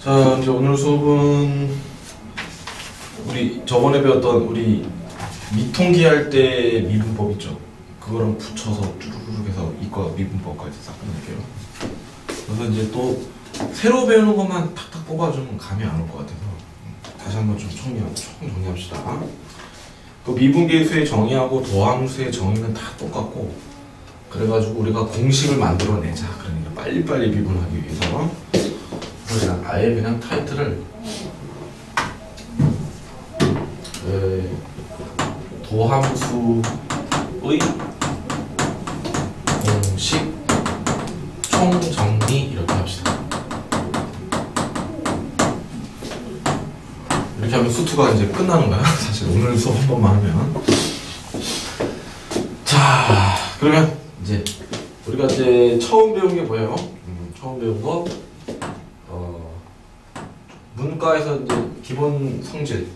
자, 이제 오늘 수업은 우리 저번에 배웠던 우리 미통기 할 때 미분법 있죠? 그거랑 붙여서 쭈르륵 해서 이과 미분법까지 싹 끝낼게요. 그래서 이제 또 새로 배우는 것만 탁탁 뽑아주면 감이 안 올 것 같아서 다시 한번 좀 정리합시다. 그 미분계수의 정의하고 도함수의 정의는 다 똑같고, 그래가지고 우리가 공식을 만들어내자. 그러니까 빨리빨리 미분하기 위해서. 그래서 아예 그냥 타이틀을 도함수의 공식 총정리 이렇게 합시다. 이렇게 하면 수투가 이제 끝나는 거야. 사실 오늘 수업 한 번만 하면. 자, 그러면 이제 우리가 이제 처음 배운 게 뭐예요? 처음 배운 거 문과에서 이제 기본 성질,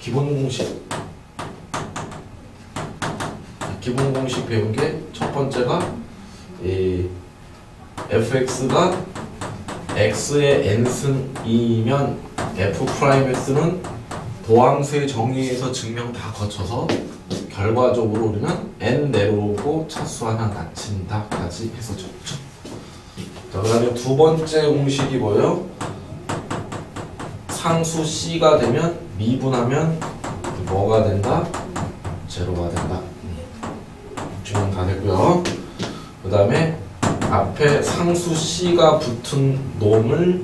기본 공식. 기본 공식 배운 게 첫 번째가 이 fx가 x의 n승이면 f'x는 도함수의 정의에서 증명 다 거쳐서 결과적으로 우리는 n 내려오고 차수 하나 낮춘다까지 했었죠. 자, 그 다음에 두 번째 공식이 뭐예요? 상수 c가 되면 미분하면 뭐가 된다? 제로가 된다. 증명 다 됐고요. 그 다음에 앞에 상수 c가 붙은 놈을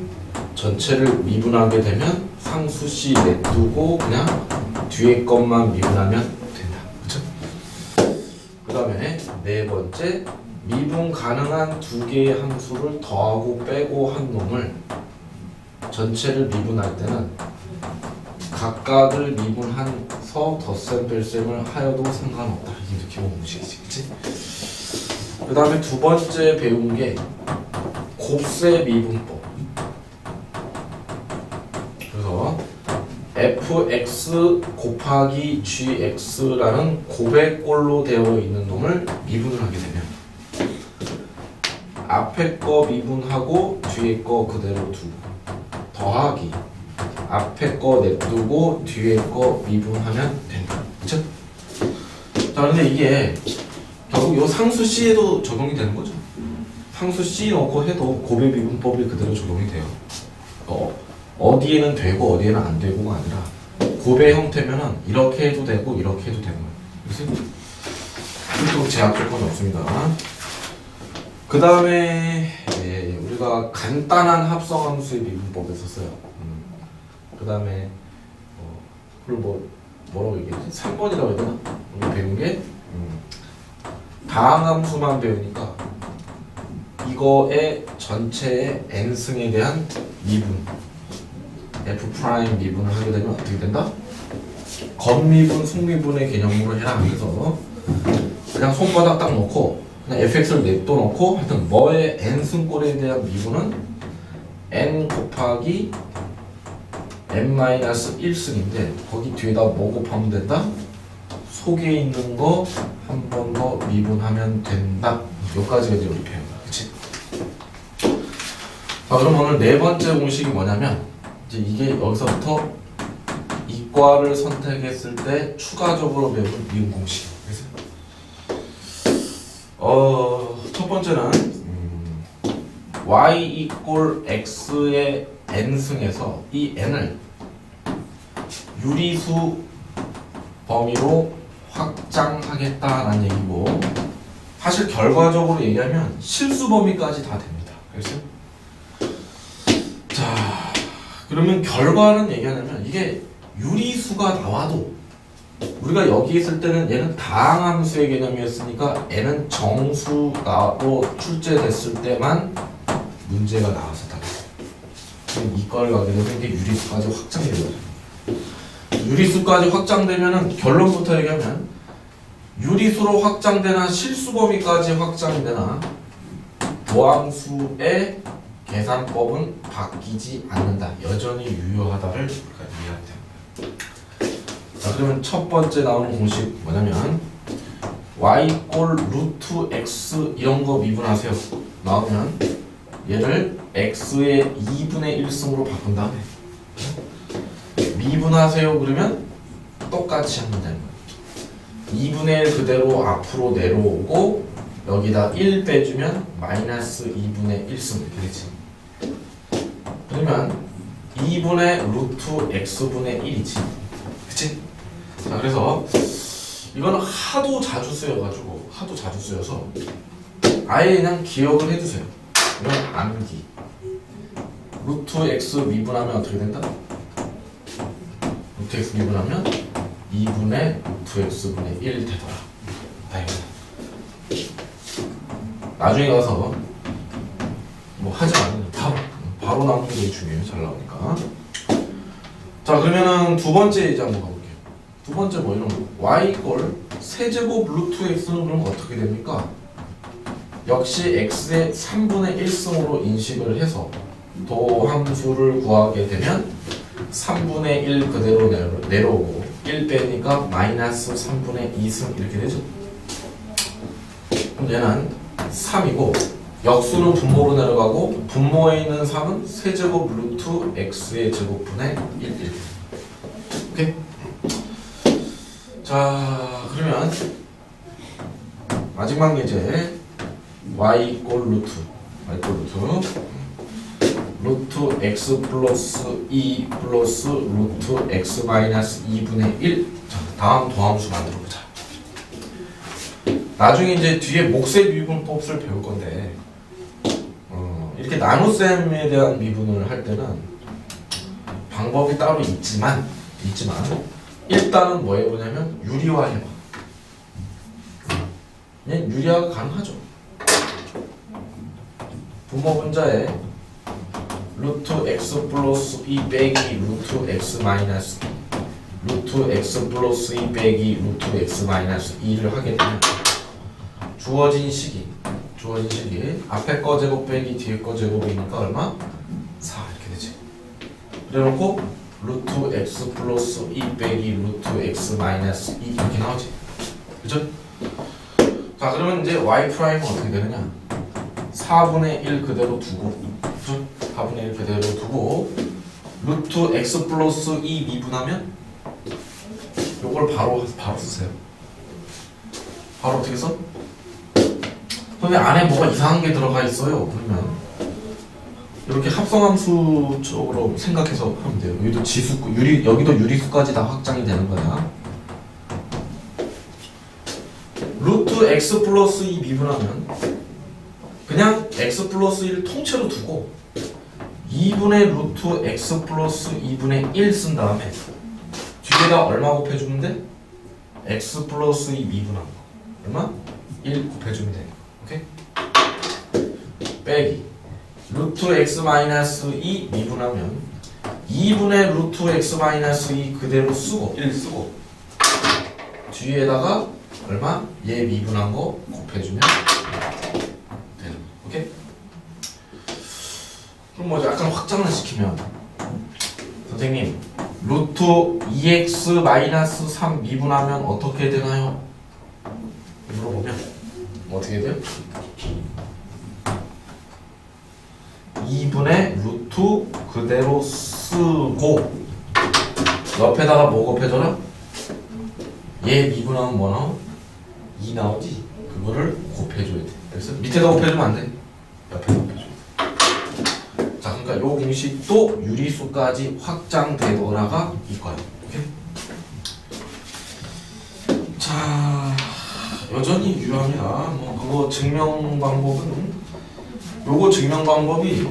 전체를 미분하게 되면 상수 c 냅두고 그냥 뒤에 것만 미분하면 된다. 그쵸? 그 다음에 네 번째, 미분 가능한 두 개의 함수를 더하고 빼고 한 놈을 전체를 미분할 때는 각각을 미분해서 덧셈 뺄셈을 하여도 상관없다. 이게 기본 공식이지, 그치? 그 다음에 두 번째 배운 게 곱셈 미분법. 그래서 fx 곱하기 gx라는 곱의 꼴로 되어 있는 놈을 미분을 하게 되면 앞에 거 미분하고 뒤에 거 그대로 두고 더하기 앞에 거 냅두고 뒤에 거 미분하면 된다. 그쵸? 자, 근데 이게 결국 요 상수 C에도 적용이 되는 거죠. 상수 C 넣고 해도 곱의 미분법이 그대로 적용이 돼요. 어디에는 되고 어디에는 안 되고가 아니라 곱의 형태면은 이렇게 해도 되고 이렇게 해도 되는 거예요. 그래서 제약할 건 없습니다. 그 다음에 우리가 간단한 합성함수의 미분법을 썼어요. 그 다음에 그걸 뭐라고 얘기했지? 3번이라고 해야 되나? 우리 배운 게 다항함수만 배우니까 이거의 전체의 n승에 대한 미분, f' 미분을 하게 되면 어떻게 된다? 겉미분, 속미분의 개념으로 해라. 그래서 그냥 손바닥 딱 놓고 그냥 fx를 냅둬 놓고 하여튼 뭐의 n승꼴에 대한 미분은 n 곱하기 n-1승인데 거기 뒤에다 뭐 곱하면 된다? 속에 있는 거 한 번 더 미분하면 된다. 여기까지가 이제 우리 배운 거야. 그치? 자, 그럼 오늘 네 번째 공식이 뭐냐면 이제 이게 여기서부터 이과를 선택했을 때 추가적으로 배운 미분 공식. 그래서 첫 번째는 y = x의 n승에서 이 n을 유리수 범위로 확장하겠다라는 얘기고, 사실 결과적으로 얘기하면 실수 범위까지 다 됩니다. 그래서 자, 그러면 결과는 얘기하냐면 이게 유리수가 나와도 우리가 여기 있을 때는 얘는 다항함수의 개념이었으니까 n은 정수로 출제됐을 때만 문제가 나왔었다. 이과를 가게 되면 이게 유리수까지 확장이 되거든요. 유리수까지 확장되면은 결론부터 얘기하면 유리수로 확장되나 실수 범위까지 확장되나 도함수의 계산법은 바뀌지 않는다. 여전히 유효하다를 우리가 이해해야 됩니다. 자, 그러면 첫 번째 나오는 공식 뭐냐면 y = 루트 x 이런 거 미분하세요. 나오면 얘를 x의 2분의 1승으로 바꾼 다음에 미분하세요 그러면 똑같이 하면 되는 거예요. 2분의 1 그대로 앞으로 내려오고 여기다 1 빼주면 마이너스 2분의 1승 이렇게 되지. 그러면 2분의 루트 x분의 1이지. 그치? 자, 그래서 이거는 하도 자주 쓰여가지고 하도 자주 쓰여서 아예 그냥 기억을 해두세요. 이건 암기. 루트 x 미분하면 어떻게 된다? 루트 x 미분하면 2분의 루트 x분의 1 되더라. 다행이다. 나중에 가서 뭐 하지 않으면 바로 나오는 게 중요해요. 잘 나오니까. 자, 그러면은 두 번째 이제 한번 가볼게요. 두 번째 뭐 이런 거. y 이꼴 세제곱 루트 x는 그럼 어떻게 됩니까? 역시 x의 3분의 1승으로 인식을 해서 도함수를 구하게 되면 3분의 1 그대로 내려오고 1 빼니까 마이너스 3분의 2승 이렇게 되죠. 그럼 얘는 3이고 역수는 분모로 내려가고 분모에 있는 3은 세제곱 루트 x의 제곱분의 1 이렇게. 오케이? 자, 그러면 마지막 예제 y 이꼴 루트 루트 x 플러스 2 플러스 루트 x 마이너스 2분의 1. 자, 다음 도함수 만들어보자. 나중에 이제 뒤에 목세 미분법을 배울 건데 이렇게 나눗셈에 대한 미분을 할 때는 방법이 따로 있지만 일단은 뭐 해보냐면 유리화 해봐. 유리화가 가능하죠. 분모 분자에 루트 x 플러스 2 빼기 루트 x 마이너스 2 루트 x 플러스 2 빼기 루트 x 마이너스 2를 하게 되면 주어진 식이 앞에 거 제곱 빼기 뒤에 거 제곱이니까 얼마? 4 이렇게 되지. 그래놓고 루트 x 플러스 2 빼기 루트 x 마이너스 2 이렇게 나오지. 그죠? 자, 그러면 이제 y 프라임은 어떻게 되느냐? 4분의 1 그대로 두고, 그죠? 4분의 1 그대로 두고 루트 x 플러스 2 미분하면 요걸 바로 쓰세요. 바로 어떻게 써? 그러면 안에 뭐가 이상한 게 들어가 있어요. 그러면 이렇게 합성함수 쪽으로 생각해서 하면 돼요. 여기도 지수, 여기도 유리수까지 다 확장이 되는 거야. 루트 x 플러스 2 미분하면 그냥 x 플러스 1을 통째로 두고 2분의 루트 x 플러스 2분의 1 쓴 다음에 뒤에다 얼마 곱해주면 돼? x 플러스 2 미분한 거 얼마? 1 곱해주면 돼. 오케이? 빼기 루트 x 마이너스 2 미분하면 2분의 루트 x 마이너스 2 그대로 쓰고 1 쓰고 뒤에다가 얼마? 얘 미분한 거 곱해주면 되는 거. 오케이? 그럼 뭐 약간 확장을 시키면 선생님 루트 2x 마이너스 3 미분하면 어떻게 되나요? 물어보면 어떻게 돼요? 2분의 루트 그대로 쓰고 옆에다가 뭐 곱해줘라? 얘 미분하면 뭐 나오? 2 나오지? 그거를 곱해줘야 돼. 그래서 밑에다 곱해주면 안 돼. 옆에다 곱해줘. 자, 그러니까 요 공식도 유리수까지 확장되더라가 이거야. 오케이? 자, 여전히 유효합니다. 뭐 그거 증명 방법은 요거 증명 방법이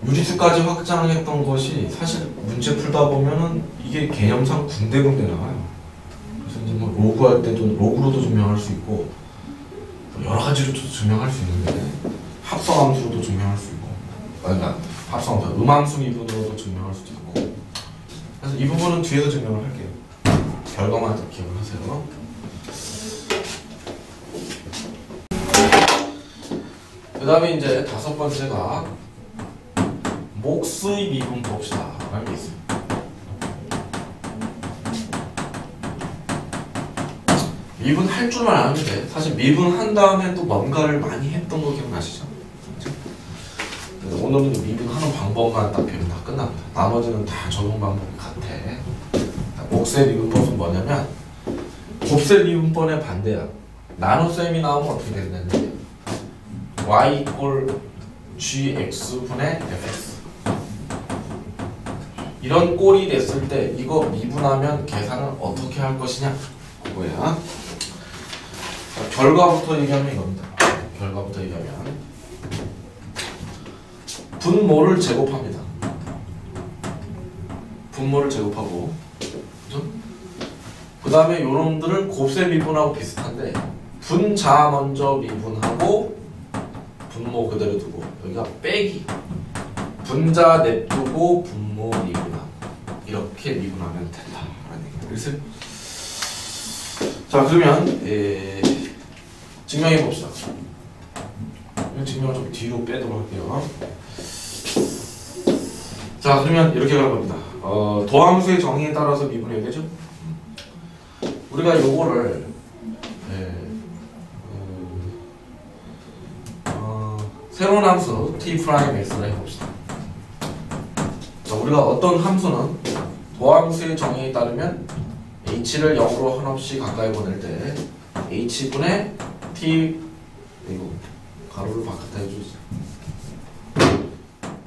유리수까지 확장했던 것이 사실 문제 풀다 보면은 이게 개념상 군데군데 나와요. 그래서 이제 뭐 로그 할 때도 로그로도 증명할 수 있고 여러 가지로도 증명할 수 있는데 합성함수로도 증명할 수 있고 그러니까 합성함수 음함수 미분으로도 증명할 수도 있고 그래서 이 부분은 뒤에서 증명을 할게요. 결과만 기억을 하세요. 그 다음에 이제 다섯 번째가 몫의 미분 봅시다 라는 게 있어요. 미분 할 줄만 아면 돼. 사실 미분 한 다음에 또 뭔가를 많이 했던 거 기억나시죠? 오늘은 미분하는 방법만 딱 배우면 다 끝납니다. 나머지는 다 적용 방법이 같아. 곱셈 미분법은 뭐냐면 곱셈 미분법의 반대야. 나눗셈이 나오면 어떻게 되는데 y = gx분의 fx 이런 꼴이 됐을 때 이거 미분하면 계산을 어떻게 할 것이냐 그거야. 결과부터 얘기하면 이겁니다. 결과부터 얘기하면 분모를 제곱합니다. 분모를 제곱하고 그죠? 그 다음에 요놈들을 곱셈 미분하고 비슷한데 분자 먼저 미분하고 분모 그대로 두고 여기가 빼기 분자 냅두고 분모 미분하고 이렇게 미분하면 된다 라는 얘기입니다. 그래서 자 그러면 증명해 봅시다. 증명을 좀 뒤로 빼도록 할게요. 자 그러면 이렇게 갈 겁니다. 도함수의 정의에 따라서 미분해야 되죠. 우리가 요거를 새로운 함수 t'(x를) 해봅시다. 자, 우리가 어떤 함수는 도함수의 정의에 따르면 h를 0으로 한없이 가까이 보낼 때 h분의 t 이거 가로를 바깥에 해주세요.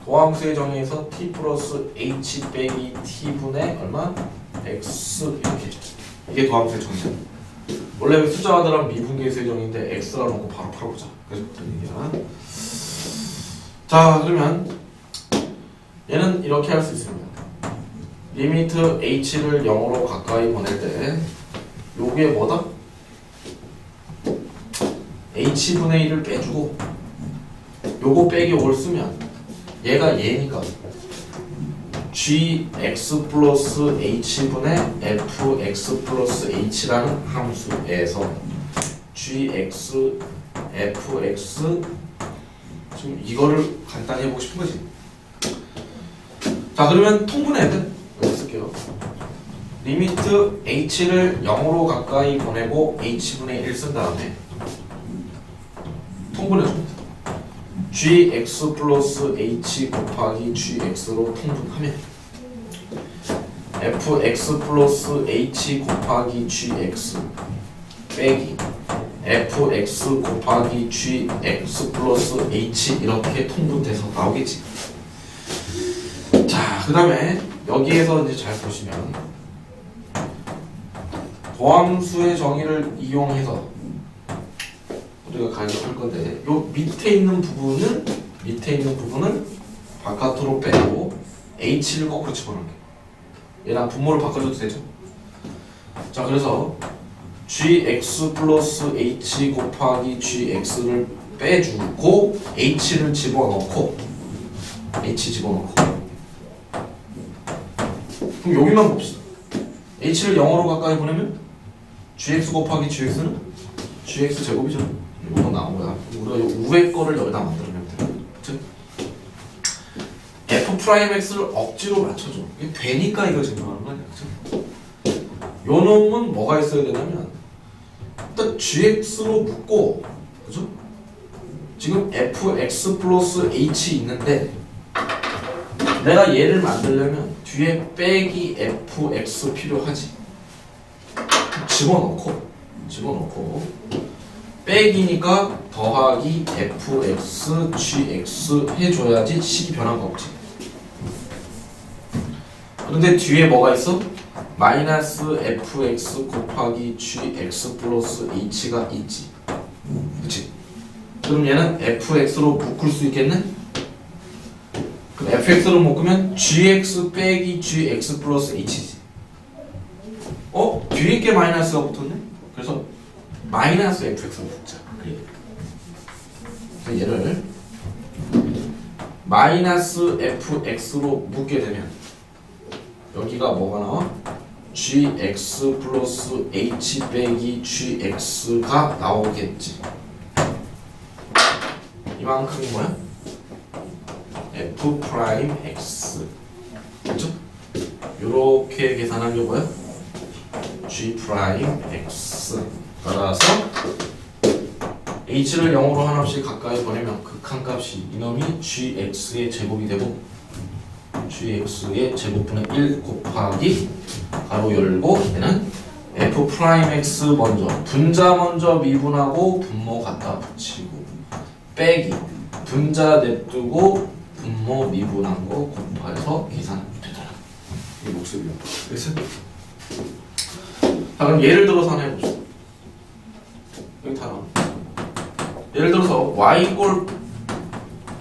도함수의 정의에서 t 플러스 h 빼기 t분의 얼마? x 이렇게 이게 도함수의 정의야. 원래 숫자가 들어간 미분계수의 정의인데 x라 놓고 바로 풀어보자. 그래서 그런 얘기야. 자 그러면 얘는 이렇게 할 수 있습니다. 리미트 h를 0으로 가까이 보낼 때 요게 뭐다? h분의 1을 빼주고 요거 빼기 5를 쓰면 얘가 얘니까 gx 플러스 h분의 fx 플러스 h라는 함수에서 gx fx 지금 이거를 간단히 해보고 싶은 거지. 자 그러면 통분해야 돼. 여기 쓸게요. 리미트 h를 0으로 가까이 보내고 h분의 1 쓴 다음에 통분해줍니다. gx 플러스 h 곱하기 gx로 통분하면 fx 플러스 h 곱하기 gx 빼기 fx 곱하기 gx 플러스 h 이렇게 통분돼서 나오겠지. 자, 그 다음에 여기에서 이제 잘 보시면 도함수의 정의를 이용해서 우리가 가져갈 건데 요 밑에 있는 부분은 바깥으로 빼고 h를 거꾸로 집어넣을게요. 얘랑 분모를 바꿔줘도 되죠. 자, 그래서 gx 플러스 h 곱하기 gx를 빼주고 h를 집어넣고 그럼 여기만 봅시다. h를 0으로 가까이 보내면 gx 곱하기 gx는 gx 제곱이죠. 이거 나온 거야. 우리가 요 위에 거를 여기다 만들어내면 돼. 그쵸? f'x를 억지로 맞춰줘. 이게 되니까 이거 증명하는 거 아니야. 그쵸? 요 놈은 뭐가 있어야 되냐면 일단 gx로 묶고 그죠? 지금 fx 플러스 h 있는데 내가 얘를 만들려면 뒤에 빼기 fx 필요하지. 집어넣고 빼기니까 더하기 fx gx 해줘야지 식이 변한 거 없지. 그런데 뒤에 뭐가 있어? 마이너스 fx 곱하기 gx 플러스 h가 있지. 그치? 그럼 얘는 fx로 묶을 수 있겠네? 그럼 fx로 묶으면 gx 빼기 gx 플러스 h지. 뒤에 게 마이너스가 붙었네? 그래서 마이너스 fx로 묶자. 그래서 얘를 마이너스 fx로 묶게 되면 여기가 뭐가 나와? gx 플러스 h 빼기 gx가 나오겠지. 이만큼이 뭐야? f'x. 그렇죠? 요렇게 계산한 게 뭐야? g'x. 따라서 h를 0으로 하나씩 가까이 보내면 극한값이 이놈이 gx의 제곱이 되고 gx의 제곱분의 1 곱하기 가로 열고 얘는 f'x 먼저 분자 먼저 미분하고 분모 갖다 붙이고 빼기 분자 냅두고 분모 미분한 거 곱해서 계산 되더라. 이게 목소리야. 그래서 자 그럼 예를 들어서 하나 해봅시다. 여기 다 나와. 예를 들어서 y 꼴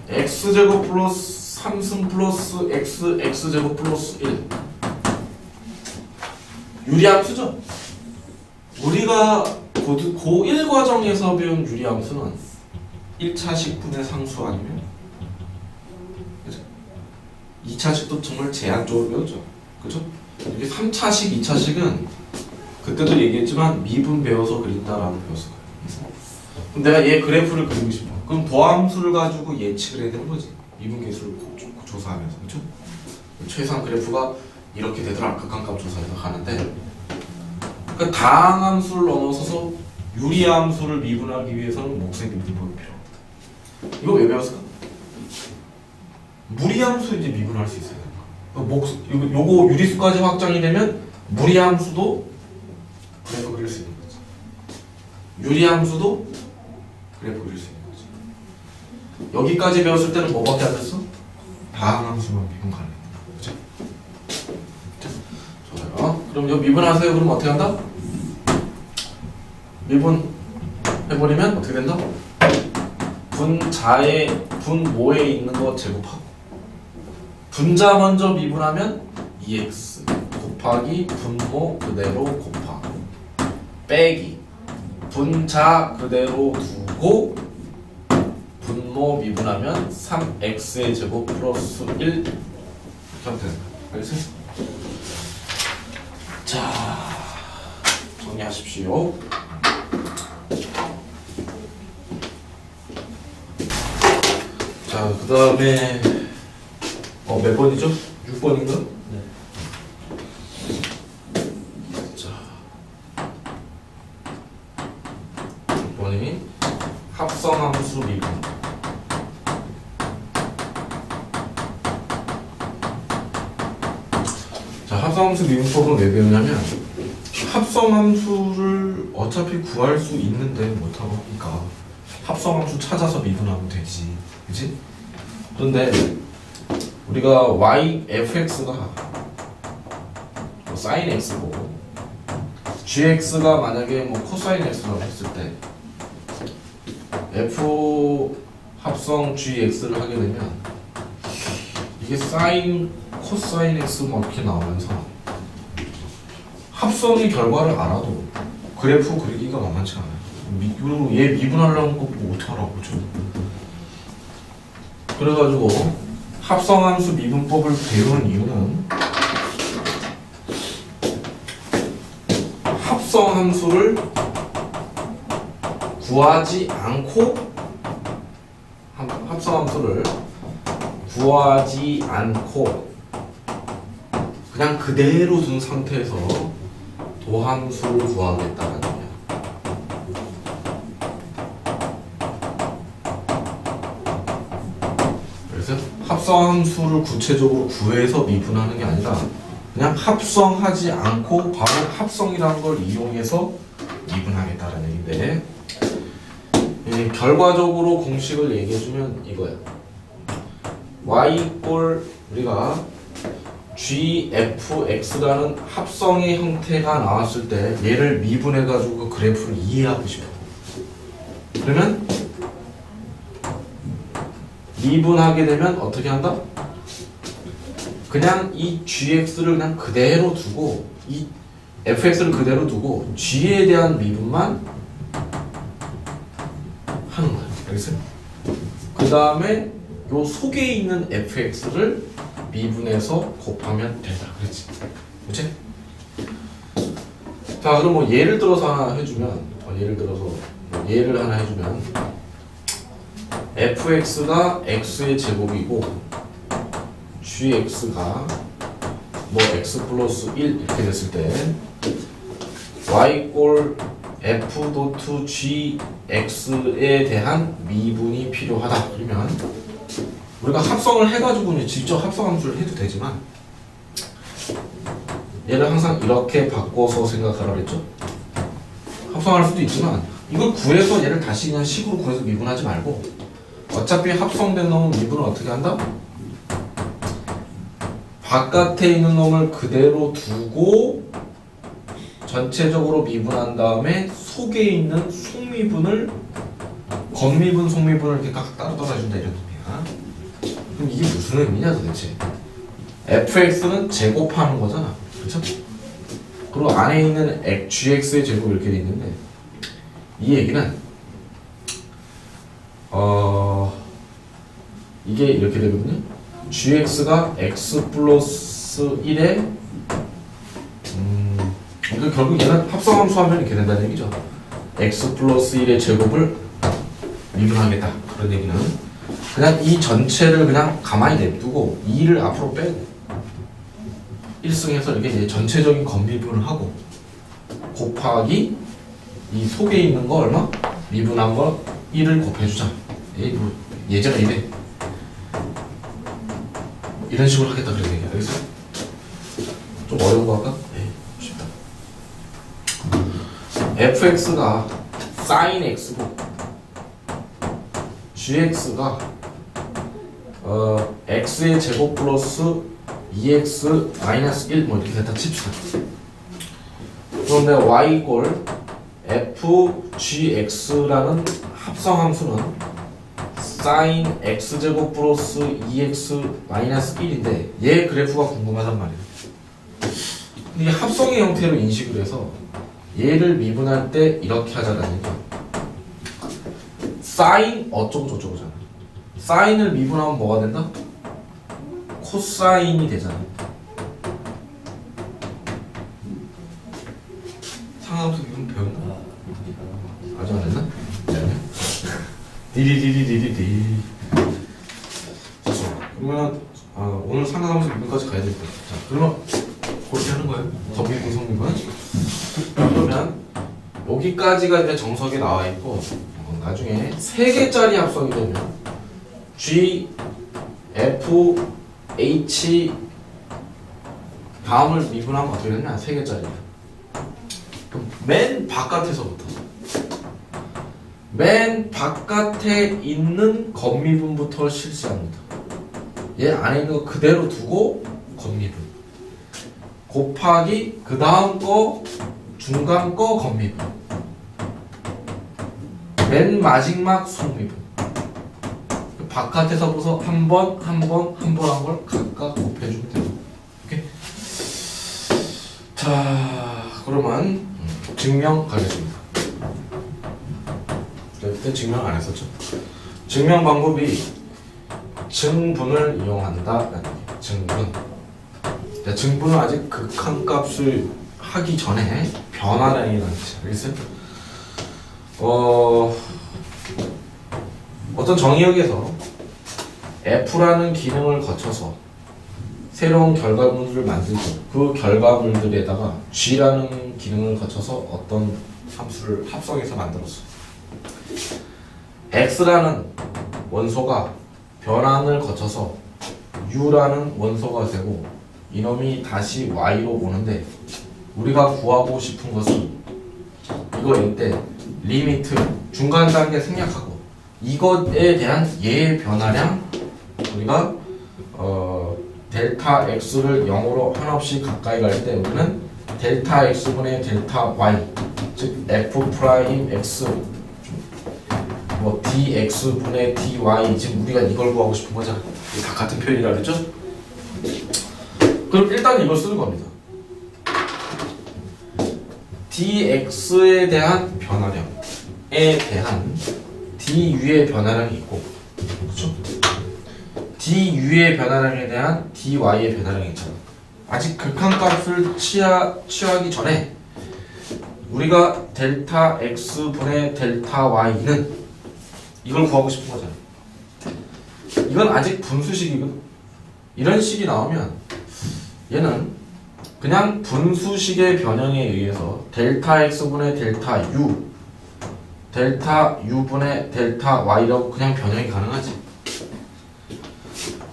x제곱 플러스 3승 플러스 x제곱 플러스 1 유리함수죠? 우리가 고1 과정에서 배운 유리함수는 1차식분의 상수 아니면 2차식도 정말 제한적으로 배웠죠. 그죠? 이게 3차식, 2차식은 그때도 얘기했지만 미분 배워서 그린다라고 배웠을 거예요. 그럼 내가 얘 그래프를 그리고 싶어. 그럼 도함수를 가지고 예측을 해야 되는 거지. 미분 계수를 조사하면서. 그렇죠? 최상 그래프가 이렇게 되더라. 극한값 조사해서 하는데 그 다항함수를 넘어서서 유리함수를 미분하기 위해서는 목색 미분법이 필요합니다. 이거 왜 배웠을까? 무리함수 이제 미분할 수 있어요. 요거 유리수까지 확장이 되면 무리함수도 그래프 그릴 수 있는 거지. 유리함수도 그래프 그릴 수 있는 거지. 여기까지 배웠을 때는 뭐밖에 안 됐어? 다항함수만 미분 가능해. 그죠? 좋아요. 그럼 여기 미분하세요. 그럼 어떻게 한다? 미분 해버리면 어떻게 된다? 분모에 있는 거 제곱하고 분자 먼저 미분하면 2x 곱하기 분모 그대로 곱하고 빼기 분자 그대로 두고 분모 미분하면 3x의 제곱 플러스 1 이렇게 하면 되는 거야. 알겠어요? 자, 정리하십시오. 자, 그 다음에 몇 번이죠? 6번인가? 네. 자, 6번이 합성함수 미분. 자, 합성함수 미분법은 왜 배우냐면 합성함수를 어차피 구할 수 있는데 못하고 하니까 합성함수 찾아서 미분하면 되지. 그치? 그런데 우리가 fx가 sin x고 gx가 만약에 코사인 x라고 했을 때 f 합성 gx를 하게 되면 이게 sin 코사인 x 이렇게 나오면서 합성의 결과를 알아도 그래프 그리기가 만만치 않아요. 그리고 얘 미분하려는 거 뭐 어떻게 하라고. 그죠? 그래가지고 합성함수 미분법을 배우는 이유는 합성함수를 구하지 않고 합성함수를 구하지 않고 그냥 그대로 둔 상태에서 도함수를 구하겠다는 거야. 그래서 합성함수를 구체적으로 구해서 미분하는 게 아니라 그냥 합성하지 않고 바로 합성이라는 걸 이용해서 미분하겠다는 얘기인데 결과적으로 공식을 얘기해주면 이거야. y 꼴 우리가 gfx라는 합성의 형태가 나왔을 때 얘를 미분해가지고 그 그래프를 이해하고 싶어. 그러면 미분하게 되면 어떻게 한다? 그냥 이 gx를 그냥 그대로 두고 이 fx를 그대로 두고 g에 대한 미분만 하는 거야. 알겠어요? 그 다음에 요 속에 있는 fx를 미분해서 곱하면 된다. 그렇지? 그렇지? 자, 그럼 예를 들어서 하나 해주면 예를 하나 해주면 fx가 x의 제곱이고 gx가 x 플러스 1 이렇게 됐을 때 y 꼴 f.gx에 대한 미분이 필요하다. 그러면 우리가 합성을 해가지고 직접 합성함수를 해도 되지만 얘를 항상 이렇게 바꿔서 생각하라고 했죠. 합성할 수도 있지만 이걸 구해서 얘를 다시 그냥 식으로 구해서 미분하지 말고 어차피 합성된 놈은 미분을 어떻게 한다? 바깥에 있는 놈을 그대로 두고 전체적으로 미분한 다음에 속에 있는 속미분을 겉미분, 속미분을 이렇게 각 따로 떨어준다 이런 의미야. 그럼 이게 무슨 의미냐 도대체? fx는 제곱하는 거잖아. 그렇죠? 그리고 안에 있는 gx의 제곱 이렇게 돼 있는데 이 얘기는 이게 이렇게 되거든요. gx가 x 플러스 1에 그러니까 결국 얘는 합성함수 하면 이렇게 된다는 얘기죠. x 플러스 1의 제곱을 미분하겠다. 그런 얘기는 그냥 이 전체를 그냥 가만히 냅두고 2를 앞으로 빼고 1승해서 이렇게 이제 전체적인 겉미분을 하고 곱하기 이 속에 있는 거 얼마? 미분한 거 1을 곱해주자. 뭐 예제가 이래. 이런 식으로 하겠다 그런 얘기야. 알겠어? 좀 어려운 거 할까? 네, 쉽다. fx가 sin x고 gx가 x의 제곱 플러스 2x 마이너스 1 뭐 이렇게 됐다 칩시다. 그런데 y 이꼴 fgx라는 합성함수는 sin x제곱 플러스 2x 마이너스 1인데 얘 그래프가 궁금하단 말이에요. 이게 합성의 형태로 인식을 해서 얘를 미분할 때 이렇게 하자라는 얘기야. sin 어쩌고 저쩌고잖아. sine을 미분하면 뭐가 된다? 코사인이 되잖아. 상하함수 미분 배웠나? 아직 안 했나? 디리디리디리디. 그러면 오늘 상하함수 미분까지 가야 될 거야. 자, 그러면 그렇게 하는 거예요. 겉미분, 속미분. 그러면 여기까지가 이제 정석에 나와 있고 나중에 3개짜리 합성이 되면 G, F, H 다음을 미분하면 어떻게 되냐? 3개짜리. 그럼 맨 바깥에서부터 맨 바깥에 있는 겉미분부터 실시합니다. 얘 안에 있는 거 그대로 두고 겉미분 곱하기 그 다음 거 중간 거 겉미분 맨 마지막 속미분 바깥에서부터 한 번 한 걸 각각 곱해주면 돼요. 오케이? 자, 그러면 증명 가겠습니다. 그때 증명 안 했었죠? 증명 방법이 증분을 이용한다. 증분. 증분은 아직 극한값을 하기 전에 변화량이라는 뜻이야. 알겠어요? 어떤 정의역에서 F라는 기능을 거쳐서 새로운 결과물들을 만들고 그 결과물들에다가 G라는 기능을 거쳐서 어떤 함수를 합성해서 만들었어. X라는 원소가 변환을 거쳐서 U라는 원소가 되고 이놈이 다시 Y로 오는데 우리가 구하고 싶은 것은 이거일 때 리미트 중간 단계 생략하고 이것에 대한 얘의 변화량 우리가 델타 x를 0으로 한없이 가까이 갈 때 우리는 델타 x분의 델타 y 즉 f 프라임 x 뭐 dx분의 dy 지금 우리가 이걸 구하고 싶은 거잖아. 이게 다 같은 표현이라 그랬죠? 그럼 일단 이걸 쓰는 겁니다. dx에 대한 변화량에 대한 du의 변화량이 있고 그렇죠? du의 변화량에 대한 dy의 변화량이 있잖아. 아직 극한값을 취하기 전에 우리가 델타 x분의 델타 y는 이걸 구하고 싶은 거잖아. 이건 아직 분수식이거든. 이런 식이 나오면 얘는 그냥 분수식의 변형에 의해서 델타 x분의 델타 u, 델타 u분의 델타 y라고 그냥 변형이 가능하지.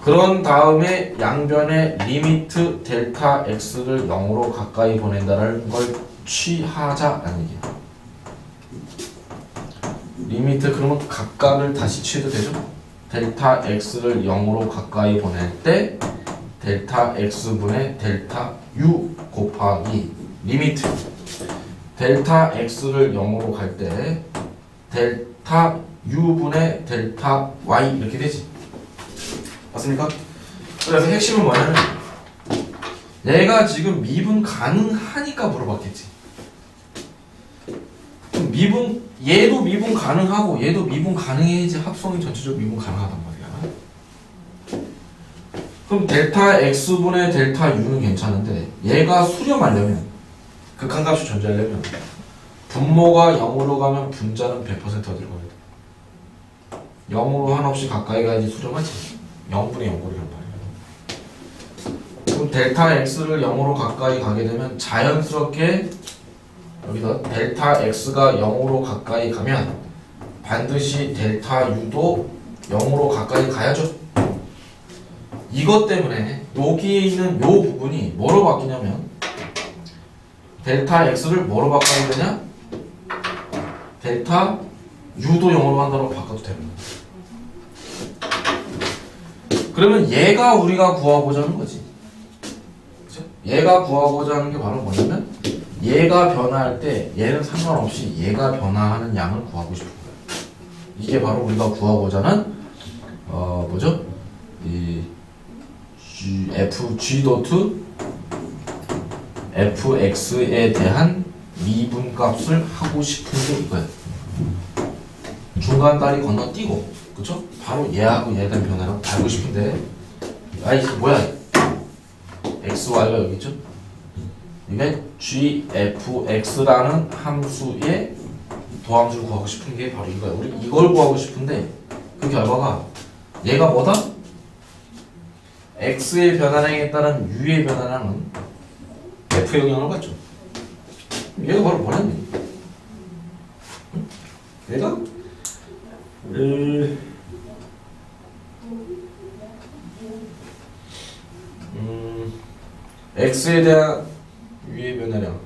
그런 다음에 양변의 리미트 델타 x를 0으로 가까이 보낸다는 걸 취하자라는 얘기야. 리미트 그러면 각각을 다시 취해도 되죠? 델타 x를 0으로 가까이 보낼 때 델타 x분의 델타 u 곱하기 리미트 델타 x를 0으로 갈 때 델타 u분의 델타 y 이렇게 되지. 맞습니까? 그래서 핵심은 뭐냐면 얘가 지금 미분 가능하니까 물어봤겠지. 미분 얘도 미분 가능하고 얘도 미분 가능해야지 합성이 전체적으로 미분 가능하단 말이야. 그럼 델타 x분의 델타 u는 괜찮은데 얘가 수렴하려면 극한값이 존재하려면 분모가 0으로 가면 분자는 100% 어디로 가야 돼? 0으로 한없이 가까이 가야지 수렴하지. 0분의 0거리란 말이야. 그럼 델타 x를 0으로 가까이 가게 되면 자연스럽게 여기서 델타 x가 0으로 가까이 가면 반드시 델타 u도 0으로 가까이 가야죠. 이것 때문에 여기에 있는 요 부분이 뭐로 바뀌냐면 델타 x를 뭐로 바꿔야 되냐? 델타 u도 0으로 한다고 바꿔도 됩니다. 그러면 얘가 우리가 구하고자 하는 거지. 그쵸? 얘가 구하고자 하는 게 바로 뭐냐면 얘가 변화할 때 얘는 상관없이 얘가 변화하는 양을 구하고 싶은 거예요. 이게 바로 우리가 구하고자 하는 뭐죠? 이 fg fx에 대한 미분값을 하고 싶은 게 이거예요. 중간 다리 건너뛰고, 그쵸? 바로 얘하고 얘에 대한 변화를 알고 싶은데, 아이 뭐야? xy가 여기 있죠? 이게 gfx라는 함수의 도함수를 구하고 싶은 게 바로 이거야. 우리 이걸 구하고 싶은데 그 결과가 얘가 뭐다? x의 변화량에 따른 u의 변화량은 f 영향을 받죠. 얘가 바로 뭐냐면 얘가 x에 대한 u의 변화량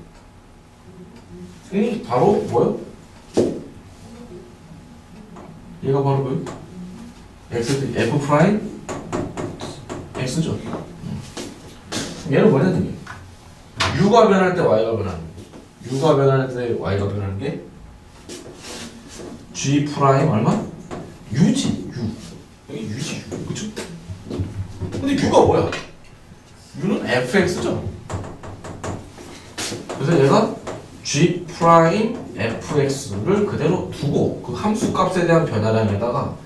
이 바로 뭐요? 얘가 바로 뭐요? x f 프라임 x죠. 얘는 뭐냐면 u가 변할 때 y가 변하는 게 u가 변할 때 y가 변하는 게 g 프라임 얼마? u지 u 여기 u지 u 그쵸? 근데 u가 뭐야? u는 fx죠. 그래서 얘가 g 프라임 fx를 그대로 두고 그 함수 값에 대한 변화량에다가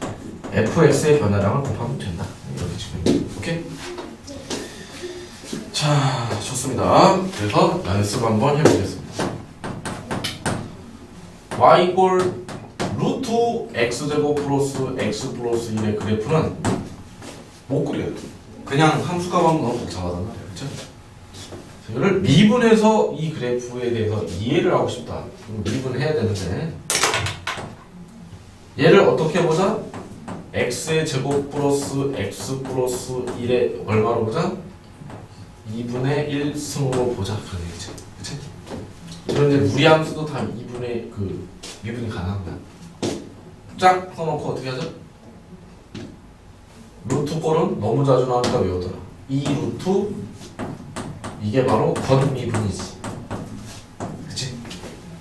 fx의 변화량을 곱하면 된다. 이렇게 지금 오케이? 자, 좋습니다. 그래서 연습 한번 해보겠습니다. y 이꼴 루트 x제곱 플러스 x 플러스 1의 그래프는 못 그려요. 그냥 함수값 하면 너무 복잡하단 말이에요. 그쵸? 이거를 미분해서 이 그래프에 대해서 이해를 하고 싶다. 그럼 미분해야 되는데 얘를 어떻게 보자? x의 제곱 플러스 x 플러스 1의 얼마로 보자? 2분의 1승으로 보자. 그런 얘기지. 그치? 그런데 무리함수도 다 2분의 그 미분이 가능한 거야. 쫙 써놓고 어떻게 하죠? 루트 꼴은 너무 자주 나오니까 외우더라. 이 루트 이게 바로 겉미분이지. 그치?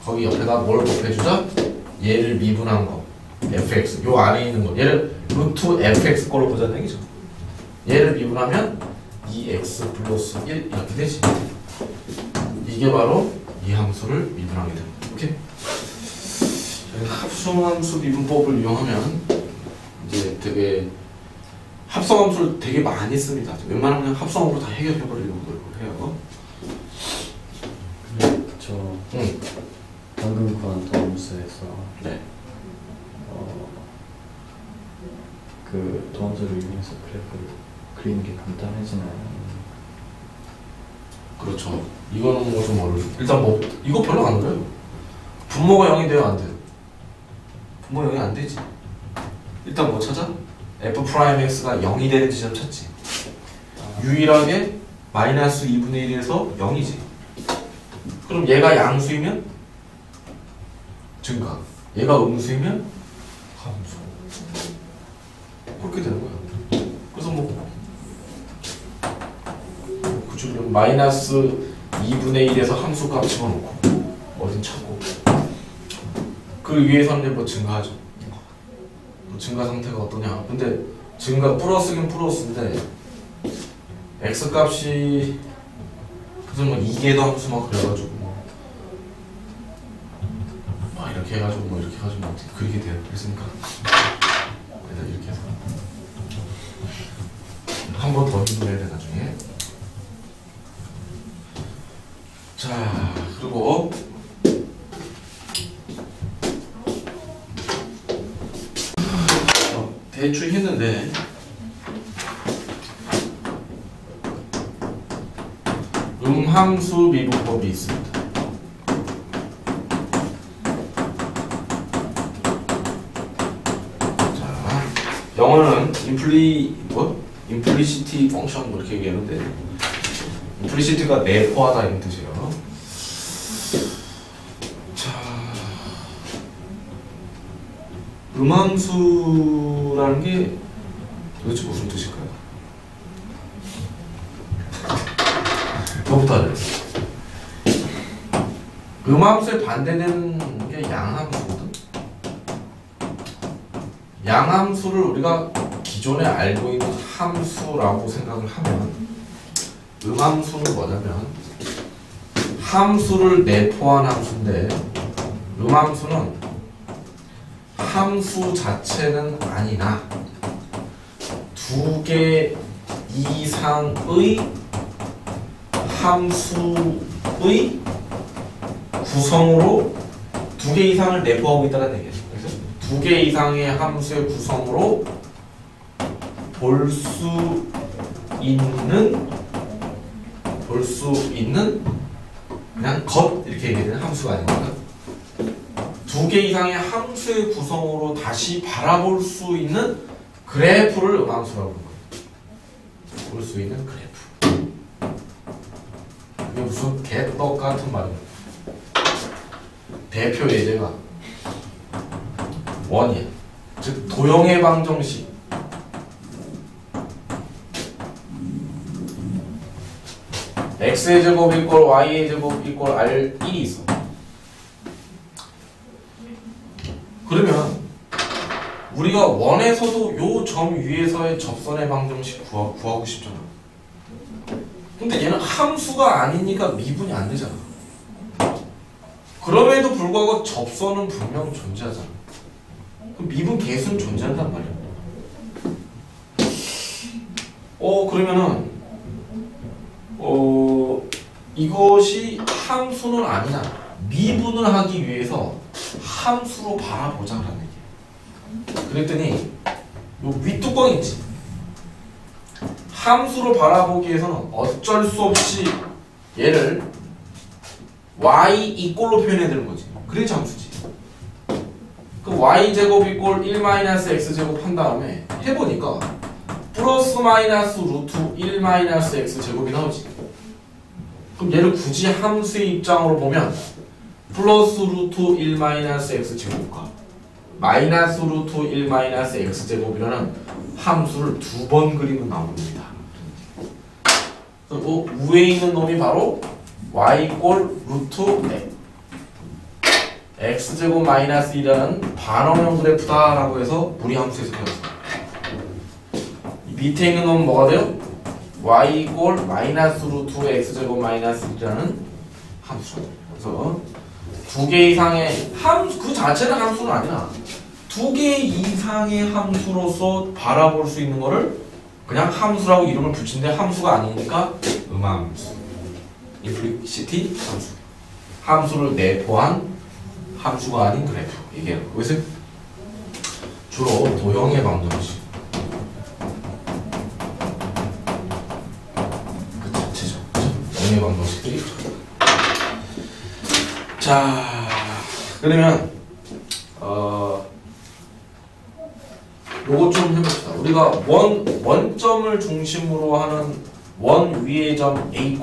거기 옆에다 뭘 곱해주자? 얘를 미분한 거 fx 요 안에 있는 거 얘를 루트 fx 꼴로 보자는 얘기죠. 얘를 미분하면 2x 플러스 1 이렇게 되지. 이게 바로 이 함수를 미분하게 됩니다. 오케이? 합성함수 미분법을 이용하면 이제 되게 합성함수를 되게 많이 씁니다. 웬만하면 그냥 합성으로 다 해결해버리려고 해요. 저 방금 구한 도함수에서 네. 그 도함수를 이용해서 그래프를 그리는 게 간단해지나요? 그렇죠. 이거는 뭐 좀 어려워. 일단 뭐 이거 별로 안 어려워요. 분모가 0이 돼요, 안 돼요? 분모 0이 안 되지. 일단 뭐 찾아? f'x가 0이 되는 지점 찾지. 유일하게 마이너스 2분의 1에서 0이지. 그럼 얘가 양수이면 증가, 얘가 음수이면 함수. 그렇게 되는 거야. 그래서 뭐 그중 마이너스 2분의 1에서 함수 값 집어넣고 어딘 찾고 그 위에서는 뭐 증가하죠. 뭐 증가 상태가 어떠냐. 근데 증가 플러스긴 플러스인데 x 값이 그래서 뭐 2개도 함수 막 그래가지고 막 이렇게 해가지고 뭐 이렇게 해가지고 뭐 그리게 돼요. 그랬으니까 일단 이렇게 해서 한 번 더 힘내야 돼 나중에. 자, 그리고 대충 했는데 음함수 미분법이 있습니다. 자, 영어는 임플리시티 펑션 뭐 이렇게 얘기하는데 임플리시티가 내포하다 이런 뜻이에요. 자, 음함수라는 게 도대체 무슨 뜻일까요? 뭐부터 하자. 음함수에 반대되는 게 양함수거든. 양함수를 우리가 기존에 알고 있는 함수라고 생각을 하면 음함수는 뭐냐면 함수를 내포한 함수인데 음함수는 함수 자체는 아니나 두 개 이상의 함수의 구성으로 두 개 이상을 내포하고 있다는 얘기예요. 그래서 두 개 이상의 함수의 구성으로 볼 수 있는 그냥 것 이렇게 얘기되는 함수가 아닙니까? 두 개 이상의 함수의 구성으로 다시 바라볼 수 있는 그래프를 음함수라고 부르는 거예요. 볼 수 있는 그래프. 이게 무슨 개떡 같은 말이에요. 대표 예제가 원이야. 즉 도형의 방정식. x의 제곱 이꼴 y의 제곱 이꼴 r1이 있어. 그러면 우리가 원에서도 요 점 위에서의 접선의 방정식 구하고 싶잖아. 근데 얘는 함수가 아니니까 미분이 안 되잖아. 그럼에도 불구하고 접선은 분명 존재하잖아. 그럼 미분 계수는 존재한단 말이야. 그러면은 이것이 함수는 아니나 미분을 하기 위해서 함수로 바라보자라는 얘기야. 그랬더니 요 윗뚜껑 있지. 함수로 바라보기 위해서는 어쩔 수 없이 얘를 y 이꼴로 표현해야 되는 거지. 그래야지 함수지. 그 y제곱 이꼴 1-x제곱 한 다음에 해보니까 플러스 마이너스 루트 1-x제곱이 나오지. 그럼 얘를 굳이 함수의 입장으로 보면 플러스 루트 1-x제곱과 마이너스 루트 1-x제곱이라는 함수를 두 번 그리면 나옵니다. 위에 있는 놈이 바로 y 꼴 루트 x제곱 마이너스 2라는 반원형 그래프다라고 해서 무리함수에서 배웠어. 밑에 있는 놈은 뭐가 돼요? y 꼴 마이너스 루트 x제곱 마이너스 2라는 함수가 돼요. 그래서 두 개 이상의 함수 그 자체는 함수는 아니야. 두 개 이상의 함수로서 바라볼 수 있는 거를 그냥 함수라고 이름을 붙인데 함수가 아니니까 음함수, 임플리시티 함수, 함수를 내포한 함수가 아닌 그래프. 이게 그래서 주로 도형의 방정식 그 자체죠. 정의 방정식들이 있죠. 자, 그러면 요거 좀 해봅시다. 우리가 원점을 중심으로 하는 원 위의 점 A,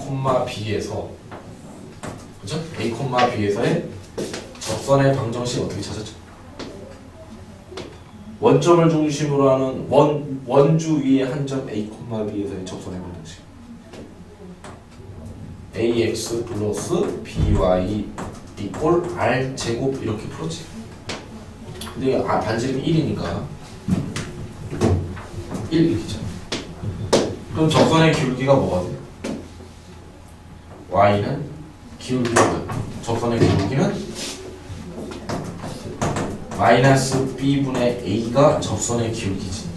B에서, 그죠? A, B에서의 접선의 방정식 어떻게 찾았죠? 원점을 중심으로 하는 원주 위의 한 점 A, B에서의 접선의 방정식. AX 플러스 BY 이꼴 R 제곱 이렇게 풀었지. 근데 반지름이 1이니까 1 이렇게 잖아. 그럼 접선의 기울기가 뭐가 돼? Y는 기울기가 접선의 기울기는 마이너스 B분의 A가 접선의 기울기지.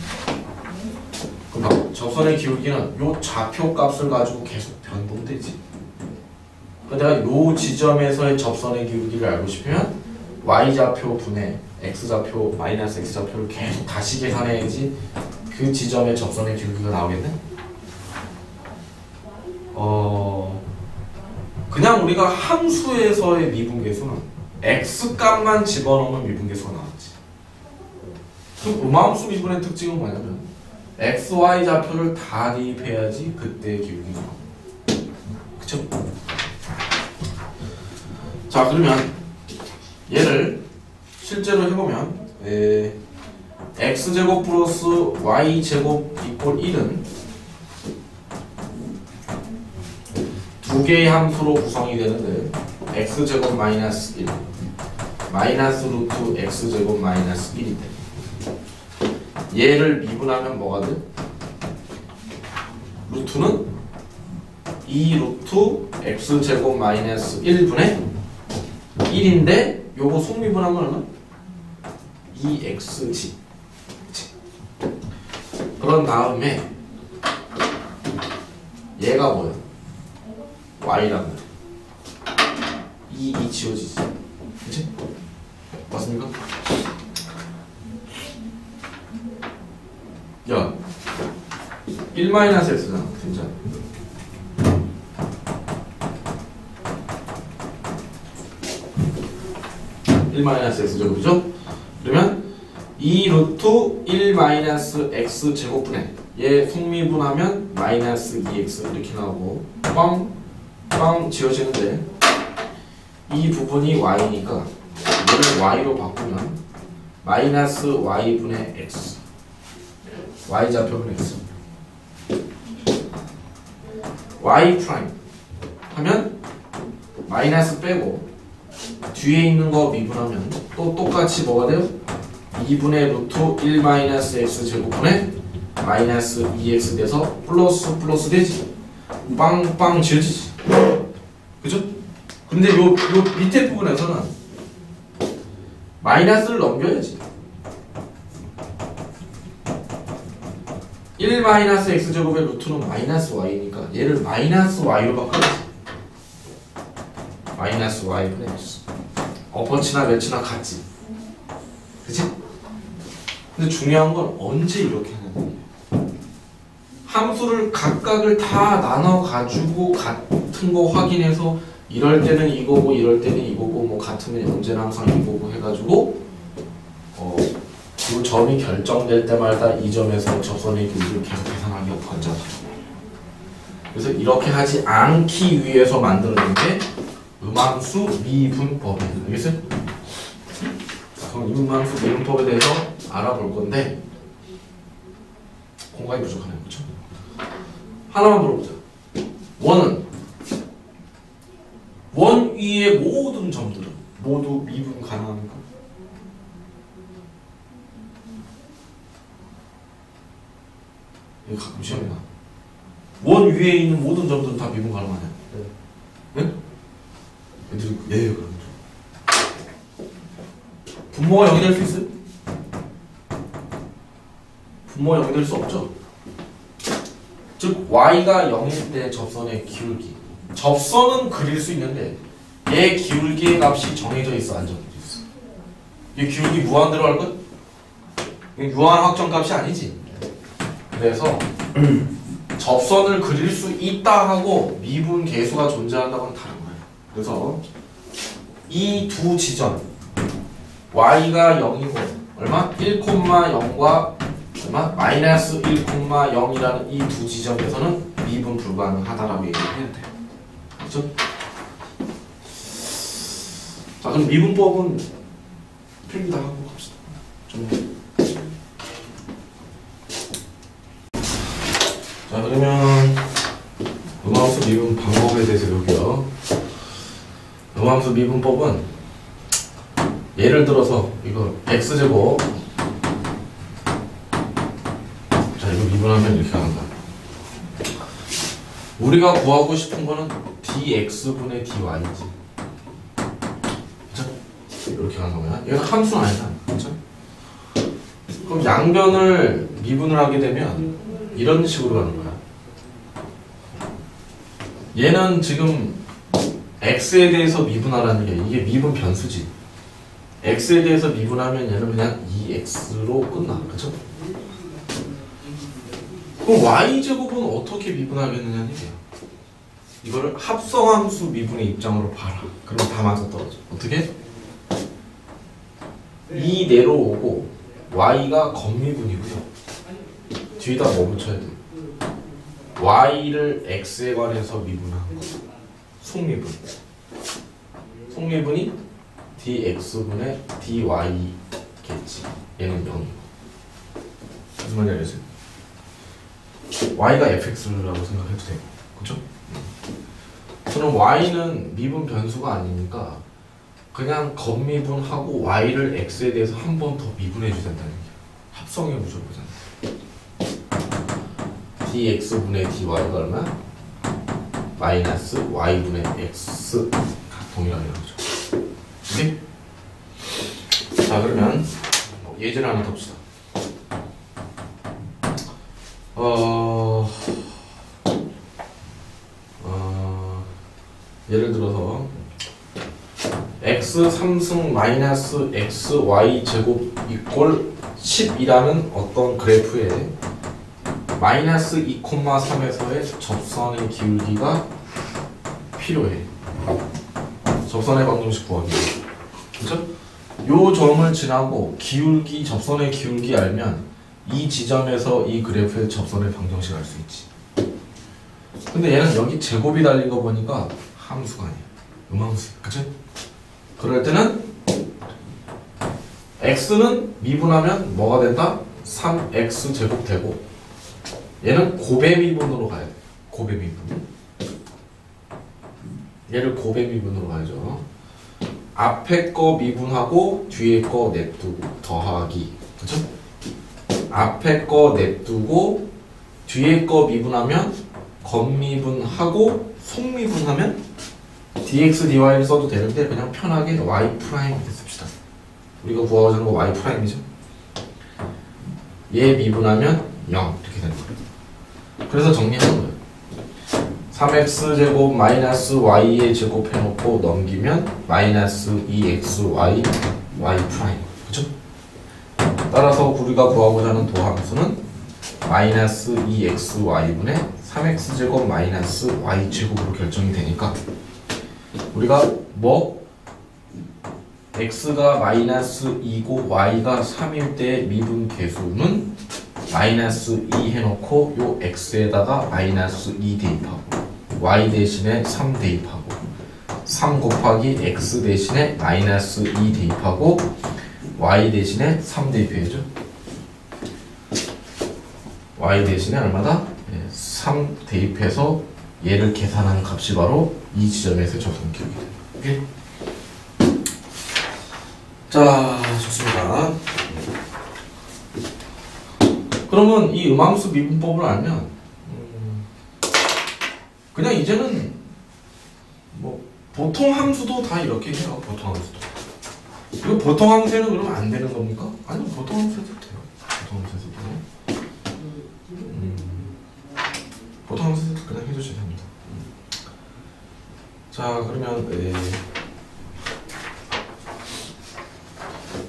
그럼 접선의 기울기는 요 좌표 값을 가지고 계속 변동되지. 내가 요 지점에서의 접선의 기울기를 알고 싶으면 Y좌표 분의 X좌표 마이너스 X좌표를 계속 다시 계산해야지 그 지점의 접선의 기울기가 나오겠네? 그냥 우리가 함수에서의 미분계수는 X값만 집어넣으면 미분계수가 나왔지. 그럼 음함수 미분의 특징은 뭐냐면 X, Y 좌표를 다 대입해야지 그때의 기울기가 나와. 그쵸? 자, 그러면 얘를 실제로 해보면 x제곱 플러스 y제곱 이꼴 1은 두 개의 함수로 구성이 되는데 x제곱 마이너스 1 마이너스 루트 x제곱 마이너스 1인데 얘를 미분하면 뭐가 돼? 루트는 2 루트 x제곱 마이너스 1분의 1인데 요거 속미분하면 얼마? 2x지. 그런 다음에 얘가 뭐야? y란 말이야. 2 지워지지. 그치? 맞습니까? 야 1-x잖아. 진짜. (1-x제곱이죠) 그러면 2 루트 1 x제곱분의 얘 속미분하면 마이너스 2x 이렇게 나오고 빵 지워지는데 이 부분이 y니까 얘를 y로 바꾸면 마이너스 y분의 x y좌표분 x y 프라임 하면 마이너스 빼고 뒤에 있는 거 미분하면 또 똑같이 뭐가 돼요? 2분의 루트 1 마이너스 x 제곱분의 마이너스 2x 돼서 플러스 되지. 빵 지어지지. 그죠? 근데 요 밑에 부분에서는 마이너스를 넘겨야지. 1 마이너스 x 제곱의 루트는 마이너스 y니까 얘를 마이너스 y로 바꿔야지. 마이너스 y분의 x. 어퍼치나 매치나 같지. 그치? 근데 중요한 건 언제 이렇게 하냐는 얘기야. 함수를 각각을 다 나눠가지고 같은 거 확인해서 이럴 때는 이거고 이럴 때는 이거고 뭐 같으면 언제나 항상 이거고 해가지고 그 점이 결정될 때마다 이 점에서 접선의 기울기를 계속 계산하기가 번잡하다. 그래서 이렇게 하지 않기 위해서 만들어낸 게 음함수 미분법이에요. 알겠어요? 그럼 이 음함수 미분법에 대해서 알아볼 건데 공간이 부족하네요. 그렇죠? 하나만 물어보자. 원 위의 모든 점들은 모두 미분 가능합니까? 이거 가끔 시험에 나. 원 위에 있는 모든 점들은 다 미분 가능하냐? 네? 애들이 예요 그런 줄. 분모가 0이 될 수 있어요? 분모가 0이 될 수 없죠. 즉 y가 0일 때 접선의 기울기. 접선은 그릴 수 있는데 얘 기울기의 값이 정해져 있어 안 정해져 있어? 얘 기울기 무한대로 할 것? 유한 확정값이 아니지. 그래서 접선을 그릴 수 있다 하고 미분 계수가 존재한다고는 다른 거예요. 그래서 이 두 지점 y가 0이고 얼마? 1,0과 얼마? 마이너스 1,0이라는 이 두 지점에서는 미분 불가능하다라고 얘기를 해야 돼요. 그렇죠? 자, 그럼 미분법은 필기다 하고 갑시다. 자, 그러면 음함수 미분 방법에 대해서 배울게요. 음함수 미분법은 예를 들어서 이거 x제곱, 자 이거 미분하면 이렇게 가는 거야. 우리가 구하고 싶은 거는 dx분의 dy지. 그쵸? 이렇게 가는 거야. 이건 함수는 아니다. 그쵸? 그럼 양변을 미분을 하게 되면 이런 식으로 가는 거야. 얘는 지금 x에 대해서 미분하라는 게 이게 미분 변수지. x에 대해서 미분하면 얘는 그냥 2x로 끝나. 그쵸? 그럼 y제곱은 어떻게 미분하겠느냐는 얘기야. 이거를 합성함수 미분의 입장으로 봐라. 그럼 다 맞아떨어져. 어떻게? 2 내려오고 y가 겉미분이고요. 뒤에다 뭐 붙여야 돼? y를 x에 관해서 미분하는 거. 속미분. 속미분이 dx분의 dy겠지. 얘는 0이고. 무슨 말인지 알겠어요? y가 fx라고 생각해도 되고. 그쵸? 그럼 y는 미분 변수가 아니니까 그냥 겉미분하고 y를 x에 대해서 한 번 더 미분해줘야 된다는 얘기야. 합성의 구조를 보잖아. dx분의 dy가 얼마야? 마이너스 y분의 x 동일하게 나오죠. 오케이? 자, 그러면 예제를 하나 더 봅시다. 예를 들어서 x 3승 마이너스 xy 제곱 이꼴 10이라는 어떤 그래프에 마이너스 2,3에서의 접선의 기울기가 필요해. 접선의 방정식 구하기. 그쵸? 요 점을 지나고 기울기, 접선의 기울기 알면 이 지점에서 이 그래프의 접선의 방정식 알 수 있지. 근데 얘는 여기 제곱이 달린 거 보니까 함수가 아니야. 음함수. 그치? 그럴 때는 x는 미분하면 뭐가 된다? 3x 제곱 되고 얘는 곱의 미분으로 가야 돼. 곱의 미분. 얘를 곱의 미분으로 가야죠. 앞에 거 미분하고 뒤에 거 냅두고 더하기. 그쵸? 앞에 거 냅두고 뒤에 거 미분하면 겉미분하고 속미분하면 dx dy를 써도 되는데 그냥 편하게 y 프라임 이렇게 씁시다. 우리가 구하고자 하는 거 y 프라임이죠. 얘 미분하면 0 이렇게 되는 거예요. 그래서 정리하는 거예요. 3x제곱 마이너스 y에 제곱해놓고 넘기면 마이너스 2xy y 프라임. 그쵸? 따라서 우리가 구하고자 하는 도함수는 마이너스 2xy분의 3x제곱 마이너스 y제곱으로 결정이 되니까 우리가 뭐 x가 마이너스 2고 y가 3일 때 미분 계수는 마이너스 2 해놓고 요 x에다가 마이너스 2 대입하고 y 대신에 3 대입하고 3 곱하기 x 대신에 마이너스 2 대입하고 y 대신에 3 대입해야죠. y 대신에 얼마다? 3 대입해서 얘를 계산하는 값이 바로 이 지점에서 접선 기울기 됩니다. 오케이? 자, 좋습니다. 그러면 이 음함수 미분법을 알면 그냥 이제는 뭐 보통 함수도 다 이렇게 해요. 보통 함수도. 이거 보통 함수에는 그러면 안 되는 겁니까? 아니면 보통 함수에도 돼요. 보통 함수에서도. 보통 함수에도 그냥 해주셔야 됩니다. 자, 그러면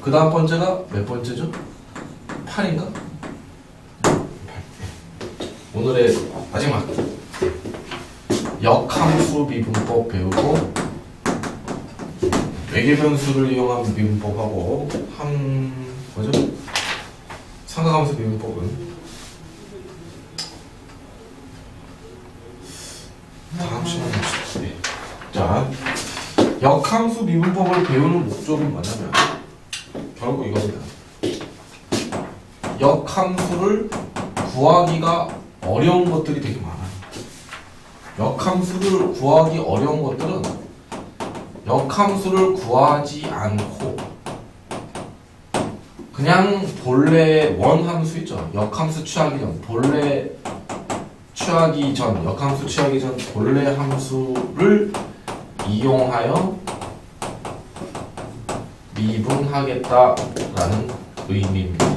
그 다음 번째가 몇 번째죠? 8인가? 8. 오늘의 마지막 역함수 미분법 배우고 외계변수를 이용한 미분법하고 뭐죠? 삼각함수 미분법은 다음 시간에 합시다. 네. 자, 역함수 미분법을 배우는 목적이 뭐냐면 결국 이겁니다. 역함수를 구하기가 어려운 것들이 되게 많아요. 역함수를 구하기 어려운 것들은 역함수를 구하지 않고 그냥 본래 원함수 있죠. 역함수 취하기 전 본래 취하기 전 역함수 취하기 전 본래 함수를 이용하여 미분하겠다라는 의미입니다.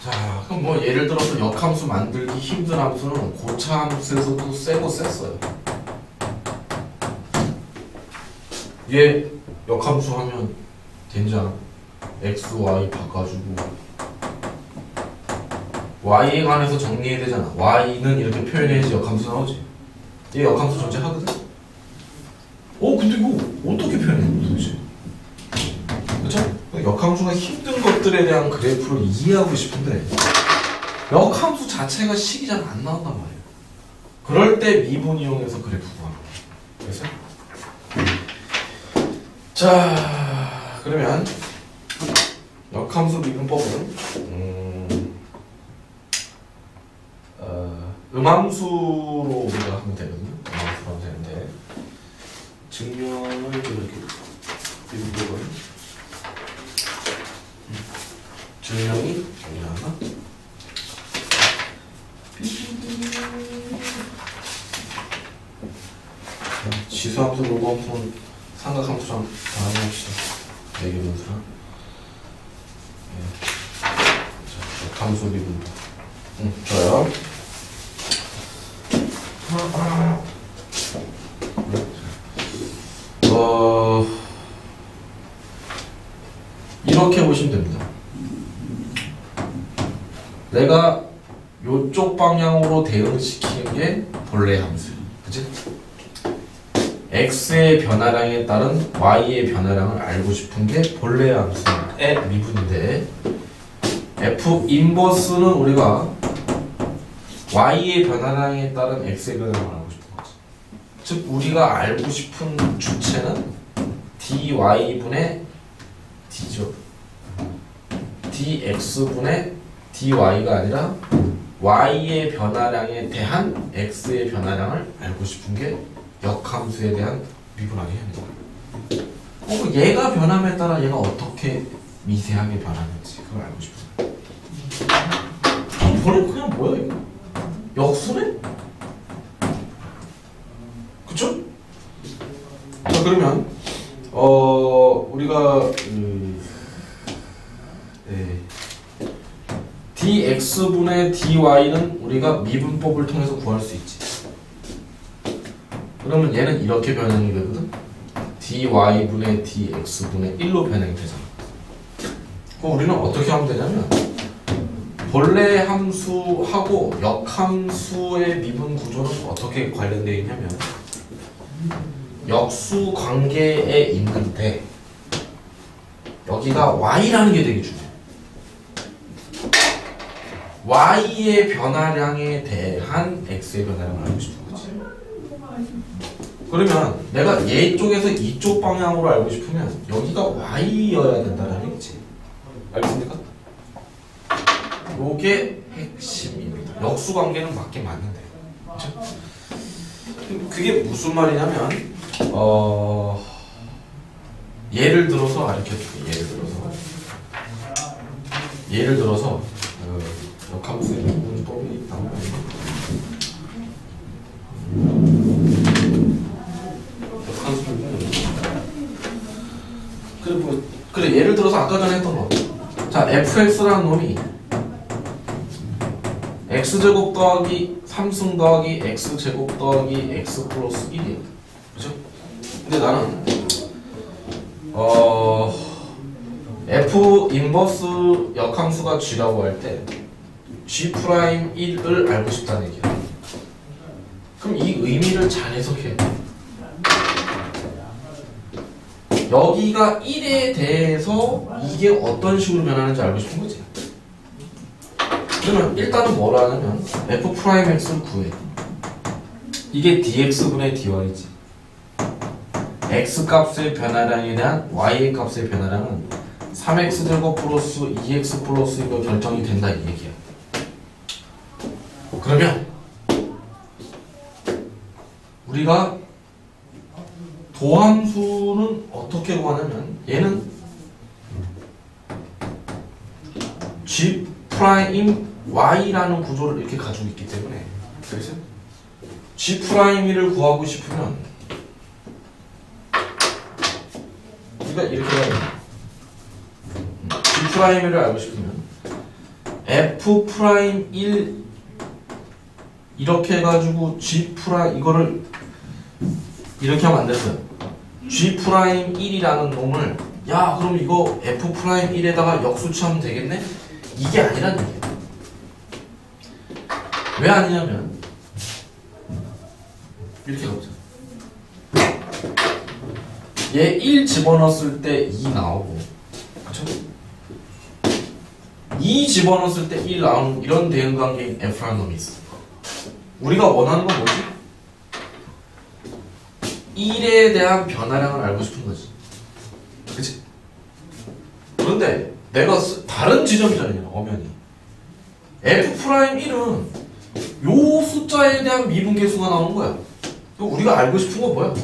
자, 그럼 뭐 예를 들어서 역함수 만들기 힘든 함수는 고차 함수에서도 세고 셌어요. 얘 역함수 하면 된잖아. x, y 바꿔주고 y에 관해서 정리해야 되잖아. y는 이렇게 표현해야지 역함수 나오지. 얘 역함수 존재하거든. 근데 이거 어떻게 표현해 도대체? 그쵸? 역함수가 힘든 것들에 대한 그래프를 이해하고 싶은데 역함수 자체가 식이 잘 안 나온단 말이에요. 그럴 때 미분 이용해서 그래프 구하는 거예요. 그래서 자, 그러면 역함수 미분법은 음함수로 우리가 하면 되거든요. 음함수로 하면 되는데 증명을 이렇게 미분법을 증명이 여기 나왔나? 지수함수, 로그함수는 삼각함수랑 다 해봅시다. 외계변수랑. 자, 함수 미분법. 좋아요. 이렇게 보시면 됩니다. 내가 요쪽 방향으로 대응시키는 게 본래 함수예요. 그치? x의 변화량에 따른 y의 변화량을 알고 싶은 게 본래 함수의 미분인데 f 인버스는 우리가 y의 변화량에 따른 x의 변화량을 알고 싶은 거지. 즉 우리가 알고 싶은 주체는 dy분의 d죠. dx분의 dy가 아니라 y의 변화량에 대한 x의 변화량을 알고 싶은 게 역함수에 대한 미분하기 합니다. 얘가 변함에 따라 얘가 어떻게 미세하게 변하는지 그걸 알고 싶어요. 이번에 그냥 뭐야 이거? 역수네? 그쵸? 자, 그러면 우리가 dx분의 dy는 우리가 미분법을 통해서 구할 수 있지. 그러면 얘는 이렇게 변형이 되거든. dy분의 dx분의 1로 변형이 되잖아. 그럼 우리는 어떻게 하면 되냐면 본래 함수하고 역함수의 미분 구조는 어떻게 관련되어 있냐면 역수 관계에 있는데 여기가 y라는 게 되게 중요해. y의 변화량에 대한 x의 변화량을 알고 싶은 거지. 그러면 내가 얘 쪽에서 이쪽 방향으로 알고 싶으면 여기가 y여야 된다는 얘기지. 알겠습니까? 요게 핵심입니다. 역수 관계는 맞긴 맞는데. 그쵸? 그게 무슨 말이냐면 예를 들어서 알려줄게. 예를 들어서 역함수의 미분법이 나오면 그래 예를 들어서 아까 전에 했던 거. 자, fx라는 놈이 x제곱 더하기 3승 더하기 x제곱 더하기 x 플러스 1이야. 그죠? 근데 나는 f 인버스 역함수가 g라고 할 때 G'1을 알고 싶다는 얘기야. 그럼 이 의미를 잘 해석해. 여기가 1에 대해서 이게 어떤 식으로 변하는지 알고 싶은 거지. 그러면 일단은 뭐로 하냐면 F'X를 구해. 이게 dx분의 dy지. x 값의 변화량에 대한 y의 값의 변화량은 3x 제곱 플러스 2x 플러스 이거 결정이 된다 이 얘기야. 그러면 우리가 도함수는 어떻게 구하냐면 얘는 G 프라임 Y라는 구조를 이렇게 가지고 있기 때문에 그래서 G 프라임1을 구하고 싶으면 우리가 이렇게 해야 돼. G 프라임1을 알고 싶으면 F 프라임 1 이렇게 해가지고 G 프라임 이거를 이렇게 하면 안 됐어요. G 프라임 1이라는 놈을 야 그럼 이거 F 프라임 1에다가 역수치하면 되겠네? 이게 아니라는 얘기야. 왜 아니냐면 이렇게 가보자. 얘 1 집어넣었을 때 2 나오고 그쵸? 2 집어넣었을 때 1 나오는 이런 대응관계인 F라는 놈이 있어. 우리가 원하는 건 뭐지? 1에 대한 변화량을 알고 싶은 거지. 그치? 그런데 내가 다른 지점이잖아요, 엄연히. F'1은 요 숫자에 대한 미분계수가 나오는 거야. 우리가 알고 싶은 건 뭐야?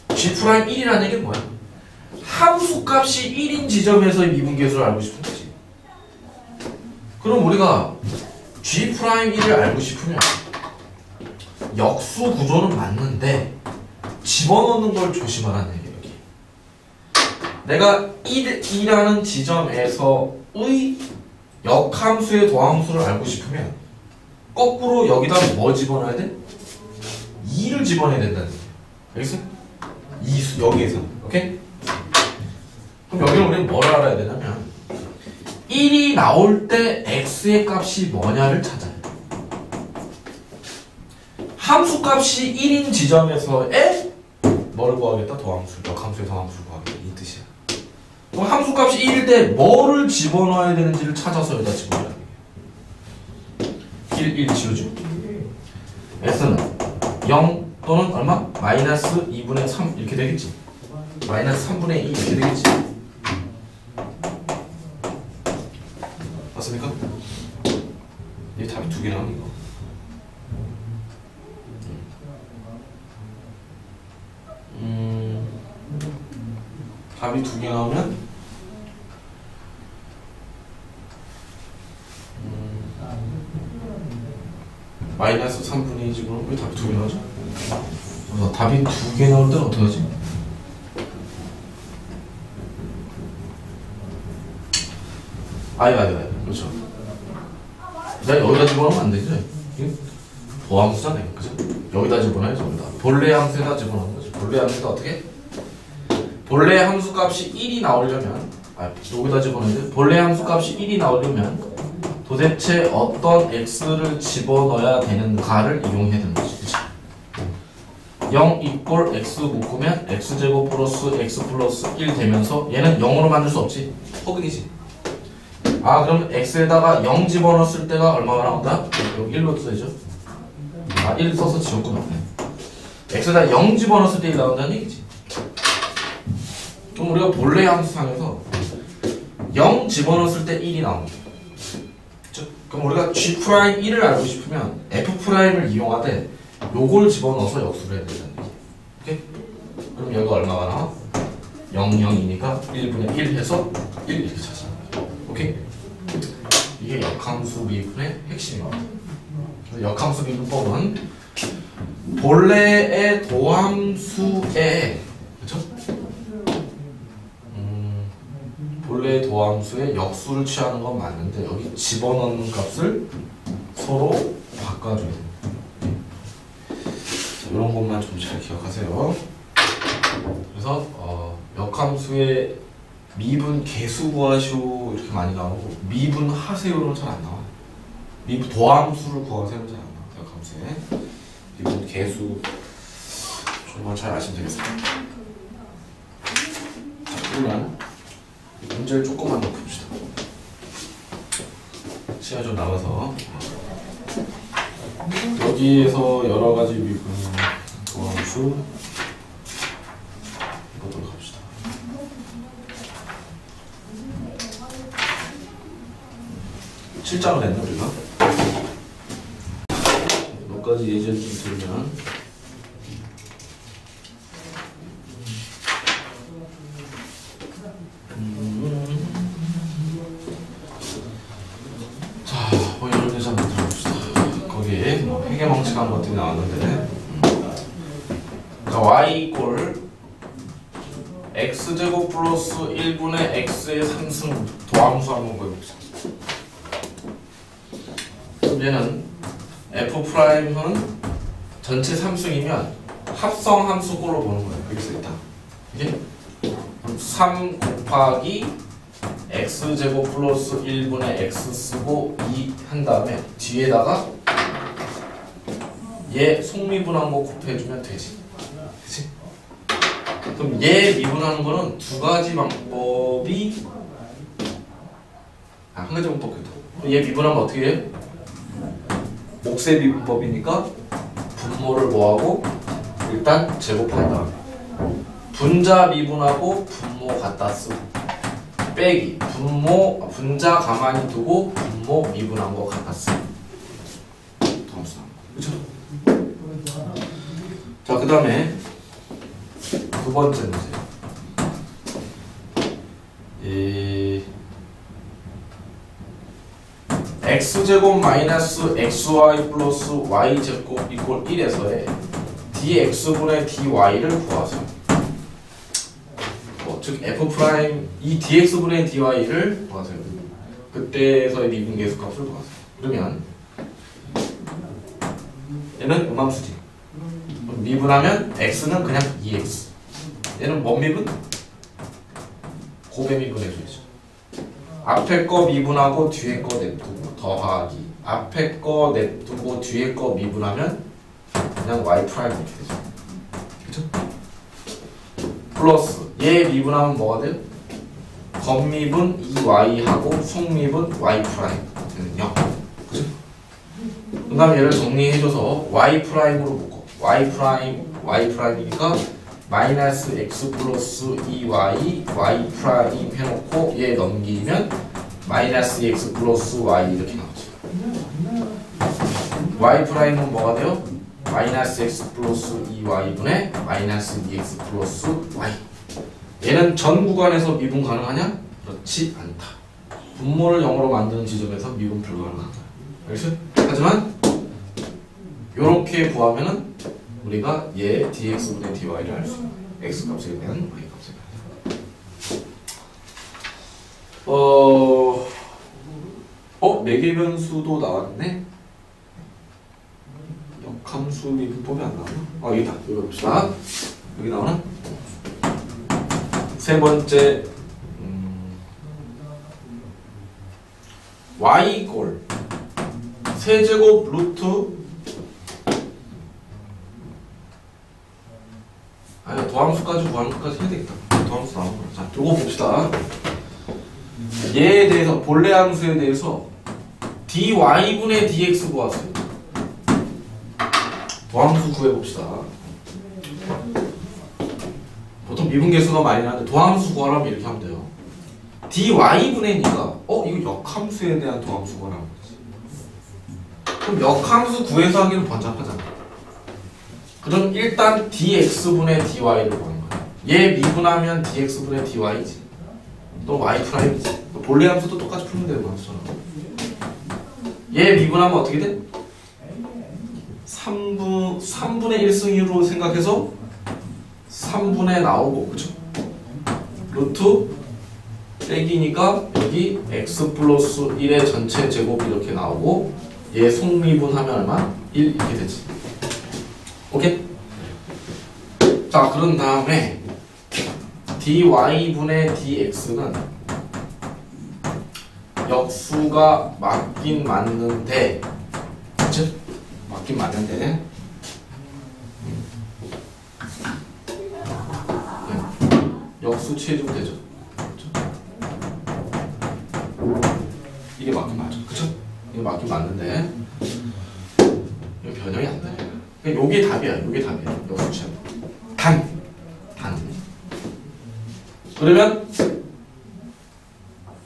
G'1이라는 얘기는 뭐야? 함수 값이 1인 지점에서의 미분계수를 알고 싶은 거지. 그럼 우리가 G'1을 알고 싶으면 역수 구조는 맞는데 집어넣는 걸 조심하라는 얘기야. 여기 내가 1이라는 지점에서의 역함수의 도함수를 알고 싶으면 거꾸로 여기다 뭐 집어넣어야 돼? 2를 집어넣어야 된다는 얘기야. 알겠어? 여기에서 오케이? 그럼 여기는 우리는 뭘 알아야 되냐면 1이 나올 때 x의 값이 뭐냐를 찾아야 돼. 함수 값이 1인 지점에서의 뭐를 구하겠다? 도함수, 역함수의 도함수를 구하겠다. 이 뜻이야. 그럼 함수 값이 1일 때 뭐를 집어넣어야 되는지를 찾아서 여기다 집어넣어야 돼. 1 지우죠. s는 0 또는 얼마? 마이너스 2분의 3 이렇게 되겠지. 마이너스 3분의 2 이렇게 되겠지. 맞습니까? 이게 답이 두 개 나오는 이거. 답이 두 개 나오면 마이너스 3분의 2 집으로 왜 답이 두 개 나오죠? 답이 두 개 나올 때는 어떻게 하지? 아니 그렇죠. 내가 여기다 집어넣으면 안 되지. 도함수잖아요. 그죠? 여기다 집어넣어야지. 여기다 본래 함수에다 집어넣는 거지. 본래 함수가 어떻게? 본래 함수 값이 1이 나오려면 여기다 집어넣어야 돼. 본래 함수 값이 1이 나오려면 도대체 어떤 x를 집어넣어야 되는가를 이용해야 되는 거지. 그치? 0 이꼴 x 묶으면 x제곱 플러스 x 플러스 1 되면서 얘는 0으로 만들 수 없지. 허근이지. 그럼 x에다가 0 집어넣었을 때가 얼마가 나온다? 여기 1로 써야죠. 1 써서 지웠구나. x에다 0 집어넣었을 때 1 나온다는 얘기지. 그럼 우리가 본래 함수상에서 0 집어넣었을 때 1이 나옵니다. 그럼 우리가 G'1을 알고 싶으면 F'을 이용하되 요걸 집어넣어서 역수를 해야 된다는 얘기. 오케이? 그럼 여기가 얼마가 나와? 0, 0이니까 1분의 1 해서 1 이렇게 찾아. 오케이? 이게 역함수 미분의 핵심입니다. 역함수 미분법은 본래의 도함수에 그쵸? 본래의 도함수에 역수를 취하는 건 맞는데 여기 집어넣는 값을 서로 바꿔줘야 돼요. 이런 것만 좀 잘 기억하세요. 그래서 역함수의 미분 계수 구하시오 이렇게 많이 나오고 미분 하세요는 잘 안 나와요. 미분 도함수를 구하세요. 잘 안 나와요. 대각함수에 미분 개수 정말 잘 아시면 되겠습니다. 자, 그러면 문제를 조금만 더 풉시다. 시간이 좀 남아서 여기에서 여러 가지 미분 도함수 보도록 합시다. 실장을 했나 우리가? 몇 가지 예제를 좀 들면 자, 이런 데서 한번 들어봅시다. 거기에 뭐 회계망측한 것들이 나왔는데 자, y 이꼴 x제곱 플러스 1분의 x의 상승 도함수 한번 보여봅시다. 얘는 f'은 전체 3승이면 합성 함수꼴로 보는 거예요. 여기 써있다. 이게 3 곱하기 x제곱 플러스 1분의 x 쓰고 2 한 다음에 뒤에다가 얘 속미분한 거 곱해주면 되지. 그치? 그럼 얘 미분하는 거는 두 가지 방법이 한 가지 방법이 더. 얘 미분하면 어떻게 해요? 몫의 미분법이니까 분모를 뭐하고 일단 제곱한 다음에 분자 미분하고 분모 갖다 쓰고 빼기 분모 분자 가만히 두고 분모 미분한 거 갖다 쓰고 도함수 나온 거. 그쵸? 자, 그 다음에 두 번째 문제. x제곱 마이너스 xy 플러스 y제곱 이꼴 1에서의 dx분의 dy를 구하세요. 즉 f' 이 dx분의 dy를 구하세요. 그때에서의 미분 계수값을 구하세요. 그러면 얘는 음함수지. 미분하면 x는 그냥 2x. 얘는 뭔 미분? 곱의 미분해줘야죠. 앞에 거 미분하고 뒤에 거 냅두고 더하기 앞에 거 냅두고 뒤에 거 미분하면 그냥 y' 이렇게 되죠. 그쵸? 플러스 얘 미분하면 뭐가 돼요? 겉미분 2y하고 속미분 y' 되는 0. 그쵸? 그 다음에 얘를 정리해줘서 y'으로 묶어. y'이니까 마이너스 x 플러스 2y y' 해놓고 얘 넘기면 마이너스 x 플러스 y 이렇게 나오죠. y'은 뭐가 돼요? 마이너스 x 플러스 2y분의 마이너스 2x 플러스 y. 얘는 전 구간에서 미분 가능하냐? 그렇지 않다. 분모를 0으로 만드는 지점에서 미분 불가능한 거야. 알겠어? 하지만 요렇게 구하면은 우리가 얘 dx분의 dy를 알 수 있는 x값에 대한 y값에 대한 매개 변수도 나왔네. 역함수 미분법이 안 나오나? 여기다. 여기 봅시다. 여기 나오나? 세 번째 y 이꼴 세제곱 루트 아니 도함수까지 구하는 것까지 해야 되겠다. 도함수 나오는 거야. 자, 요거 봅시다. 얘에 대해서 본래 함수에 대해서 dy분의 dx 구하세요. 도함수 구해봅시다. 보통 미분계수가 많이 나는데 도함수 구하려면 이렇게 하면 돼요. dy분의 니가 이거 역함수에 대한 도함수 구하라는 거지. 그럼 역함수 구해서 하기는 번잡하잖아. 그럼 일단 dx분의 dy를 구하는 거야. 얘 미분하면 dx분의 dy지. 또 y'이지. 본래 함수도 똑같이 풀면 되는 함수잖아. 얘 미분하면 어떻게 돼? 3분의 1승으로 생각해서 3분의 나오고, 그쵸? 루트 빼기니까 여기 x 플러스 1의 전체 제곱 이렇게 나오고 얘 속미분하면 얼마? 1 이렇게 되지. 오케이? 자, 그런 다음에 dy분의 dx는 역수가 맞긴 맞는데, 그치? 맞긴 맞는데, 역수 취해주면 되죠. 그쵸? 이게 맞긴 맞죠. 그쵸? 이게 맞긴 맞는데, 이거 변형이 안 돼. 그러니까 요게 답이야. 요게 답이야. 역수 취하는 단. 그러면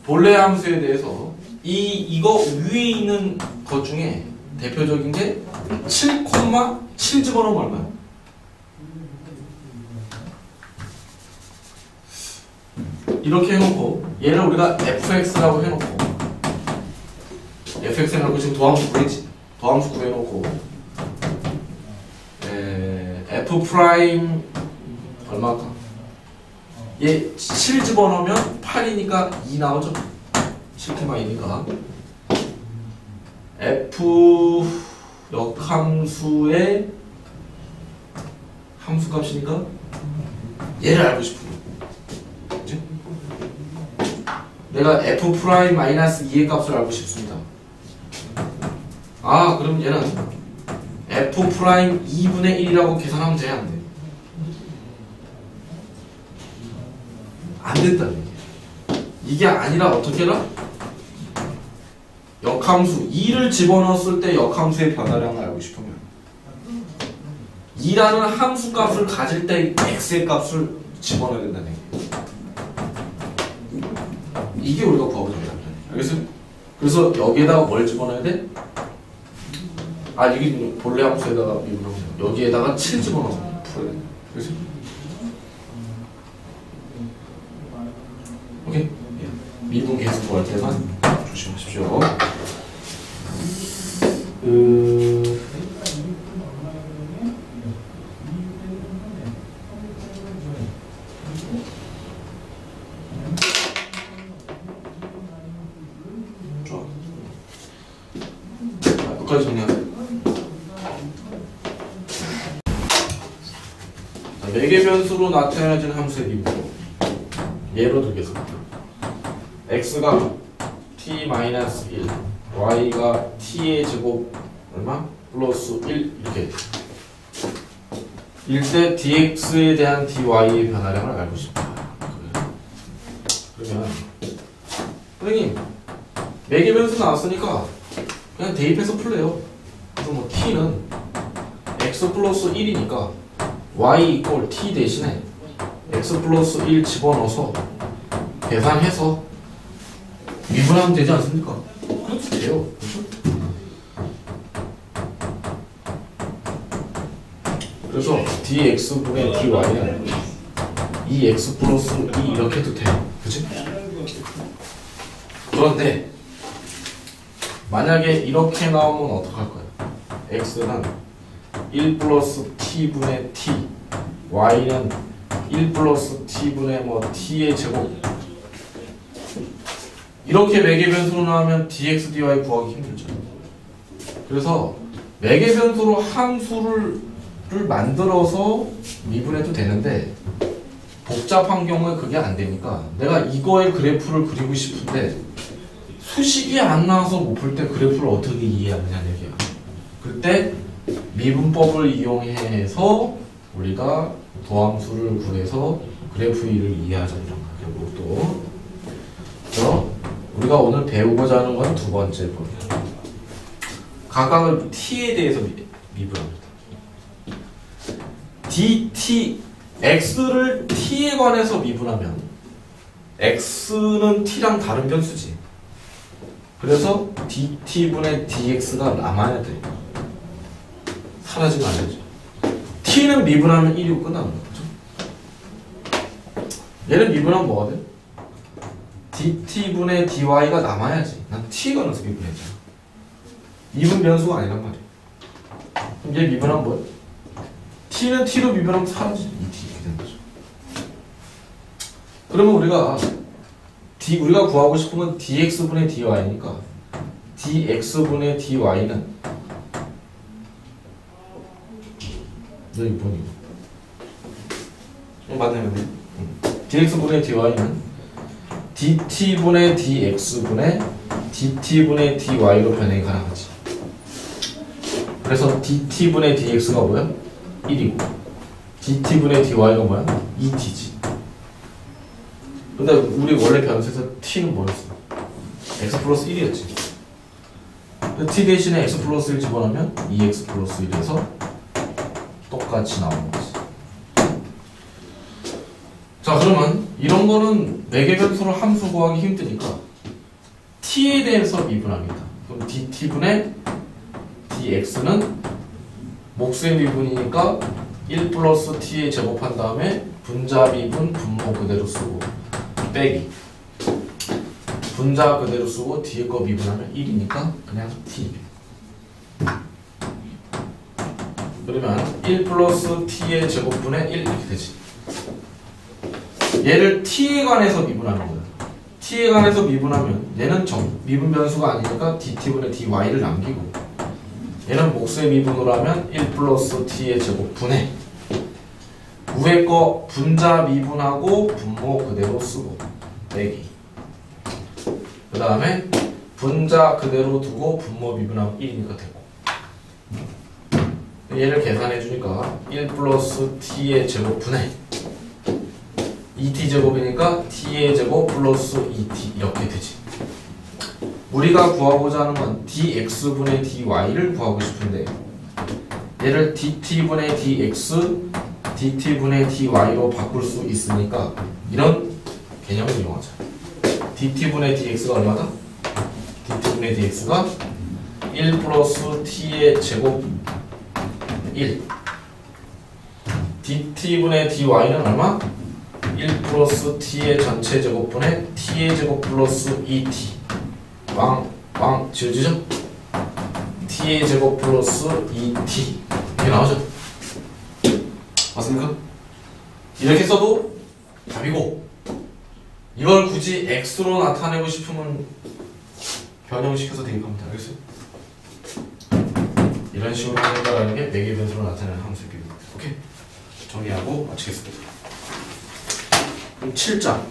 본래 함수에 대해서 이거 위에 있는 것 중에 대표적인 게 7,7 집어넣으면 얼마야? 이렇게 해놓고 얘를 우리가 fx라고 해놓고 fx 해놓고 지금 도함수 구했지? 도함수 구해놓고 f 프라임 얼마일까? 얘 7 집어넣으면 8이니까 2 나오죠? 7,2니까 f 역함수의 함수값이니까 얘를 알고 싶은 거야. 그치? 내가 f 프라임 마이너스 2의 값을 알고 싶습니다. 아, 그럼 얘는 f 프라임 2분의 1이라고 계산하면 돼, 안 돼? 안 된다는 얘기야. 이게 아니라 어떻게 해라? 역함수 2를 집어넣었을 때 역함수의 변화량을 알고 싶으면 2라는 함수 값을 가질 때 x의 값을 집어넣어야 된다는 얘기야. 이게 우리가 구하고자 한다는 얘기야. 알겠어요? 그래서 여기에다가 뭘 집어넣어야 돼? 아, 이게 본래 함수에다가 미분하면 여기에다가 7 집어넣어서 풀어야 돼. 알겠어요? 오케이? 미분 계수 구할 때만 조심하십시오. 좋아. 자, 끝까지 정리하세요. 자, 매개 변수로 나타내진 함수의 미분. 예로 들겠습니다. x가 t-1, y가 t의 제곱 얼마? 플러스 1 이렇게 일 때 dx에 대한 dy의 변화량을 알고 싶다. 그러면 선생님 매개 변수 나왔으니까 그냥 대입해서 풀래요. 그래서 뭐 t는 x 플러스 1이니까 y 이퀄 t 대신에 x 플러스 1 집어넣어서 계산해서 미분하면 되지 않습니까? 그렇죠, 돼요. 그렇죠? 그래서 dx분의 dy는 2x 플러스 2 이렇게 해도 돼요. 그치? 그런데 만약에 이렇게 나오면 어떡할 거야? x는 1 플러스 t분의 t, y는 1 플러스 t분의 뭐 t의 제곱. 이렇게 매개 변수로 나오면 dx, dy 구하기 힘들죠. 그래서 매개 변수로 함수를 만들어서 미분해도 되는데 복잡한 경우에 그게 안 되니까 내가 이거의 그래프를 그리고 싶은데 수식이 안 나와서 못 풀 때 그래프를 어떻게 이해하느냐는 얘기야. 그때 미분법을 이용해서 우리가 도함수를 구해서 그래프 E를 이해하자 이런 거야. 결국 또 그래서 우리가 오늘 배우고자 하는 건 두 번째 법이야. 각각을 t에 대해서 미분합니다. x를 t에 관해서 미분하면 x는 t랑 다른 변수지. 그래서 dt분의 dx가 남아야 돼. 사라지면 안 되죠. t는 미분하면 1이고 끝나는 거죠. 얘는 미분하면 뭐가 돼? dt분의 dy가 남아야지. 난 t가 넣어서 미분했잖아. 미분 변수가 아니란 말이야. 그럼 얘 미분하면 뭐야? t는 t로 미분하면 사라지지. 2t 이렇게 되는 거죠. 그러면 우리가 구하고 싶은 건 dx분의 dy니까 dx분의 dy는 너 이거 뭐니? 맞네. dx분의 dy는 dt분의 dx분의 dt분의 dy로 변형이 가능하지. 그래서 dt분의 dx가 뭐야? 1이고 dt분의 dy가 뭐야? 2t지. 근데 우리 원래 변수에서 t는 뭐였어? x 플러스 1이었지. 근데 t 대신에 x 플러스 1 집어넣으면 2x 플러스 1에서 똑같이 나오는 거지. 자, 그러면 이런 거는 매개 변수를 함수 구하기 힘드니까 t에 대해서 미분합니다. 그럼 dt분의 dx는 몫의 미분이니까 1 플러스 t에 제곱한 다음에 분자 미분 분모 그대로 쓰고 빼기 분자 그대로 쓰고 뒤에 거 미분하면 1이니까 그냥 t. 그러면 1 플러스 t의 제곱분의 1 이렇게 되지. 얘를 t에 관해서 미분하는 거야. t에 관해서 미분하면 얘는 미분 변수가 아니니까 dt분의 dy를 남기고 얘는 몫의 미분으로 하면 1 플러스 t의 제곱분의 위에 거 분자 미분하고 분모 그대로 쓰고 빼기 그 다음에 분자 그대로 두고 분모 미분하면 1이니까 되고 얘를 계산해 주니까 1 플러스 t의 제곱분의 2t 제곱이니까 t의 제곱 플러스 2t 이렇게 되지. 우리가 구하고자 하는 건 dx분의 dy를 구하고 싶은데 얘를 dt분의 dx, dt분의 dy로 바꿀 수 있으니까 이런 개념을 이용하자. dt분의 dx가 얼마다? dt분의 dx가 1 플러스 t의 제곱 1 dt분의 dy는 얼마? 1 플러스 t의 전체 제곱분의 t의 제곱 플러스 2t 왕 지워지죠? t의 제곱 플러스 2t 이렇게 나오죠? 맞습니까? 이렇게 써도 답이고 이걸 굳이 x로 나타내고 싶으면 변형시켜서 대입하면 돼. 알겠어요? 이런 식으로 한다라는 게 매개 변수로 나타내는 함수의 비율. 오케이? 정리하고 마치겠습니다. 그럼 7장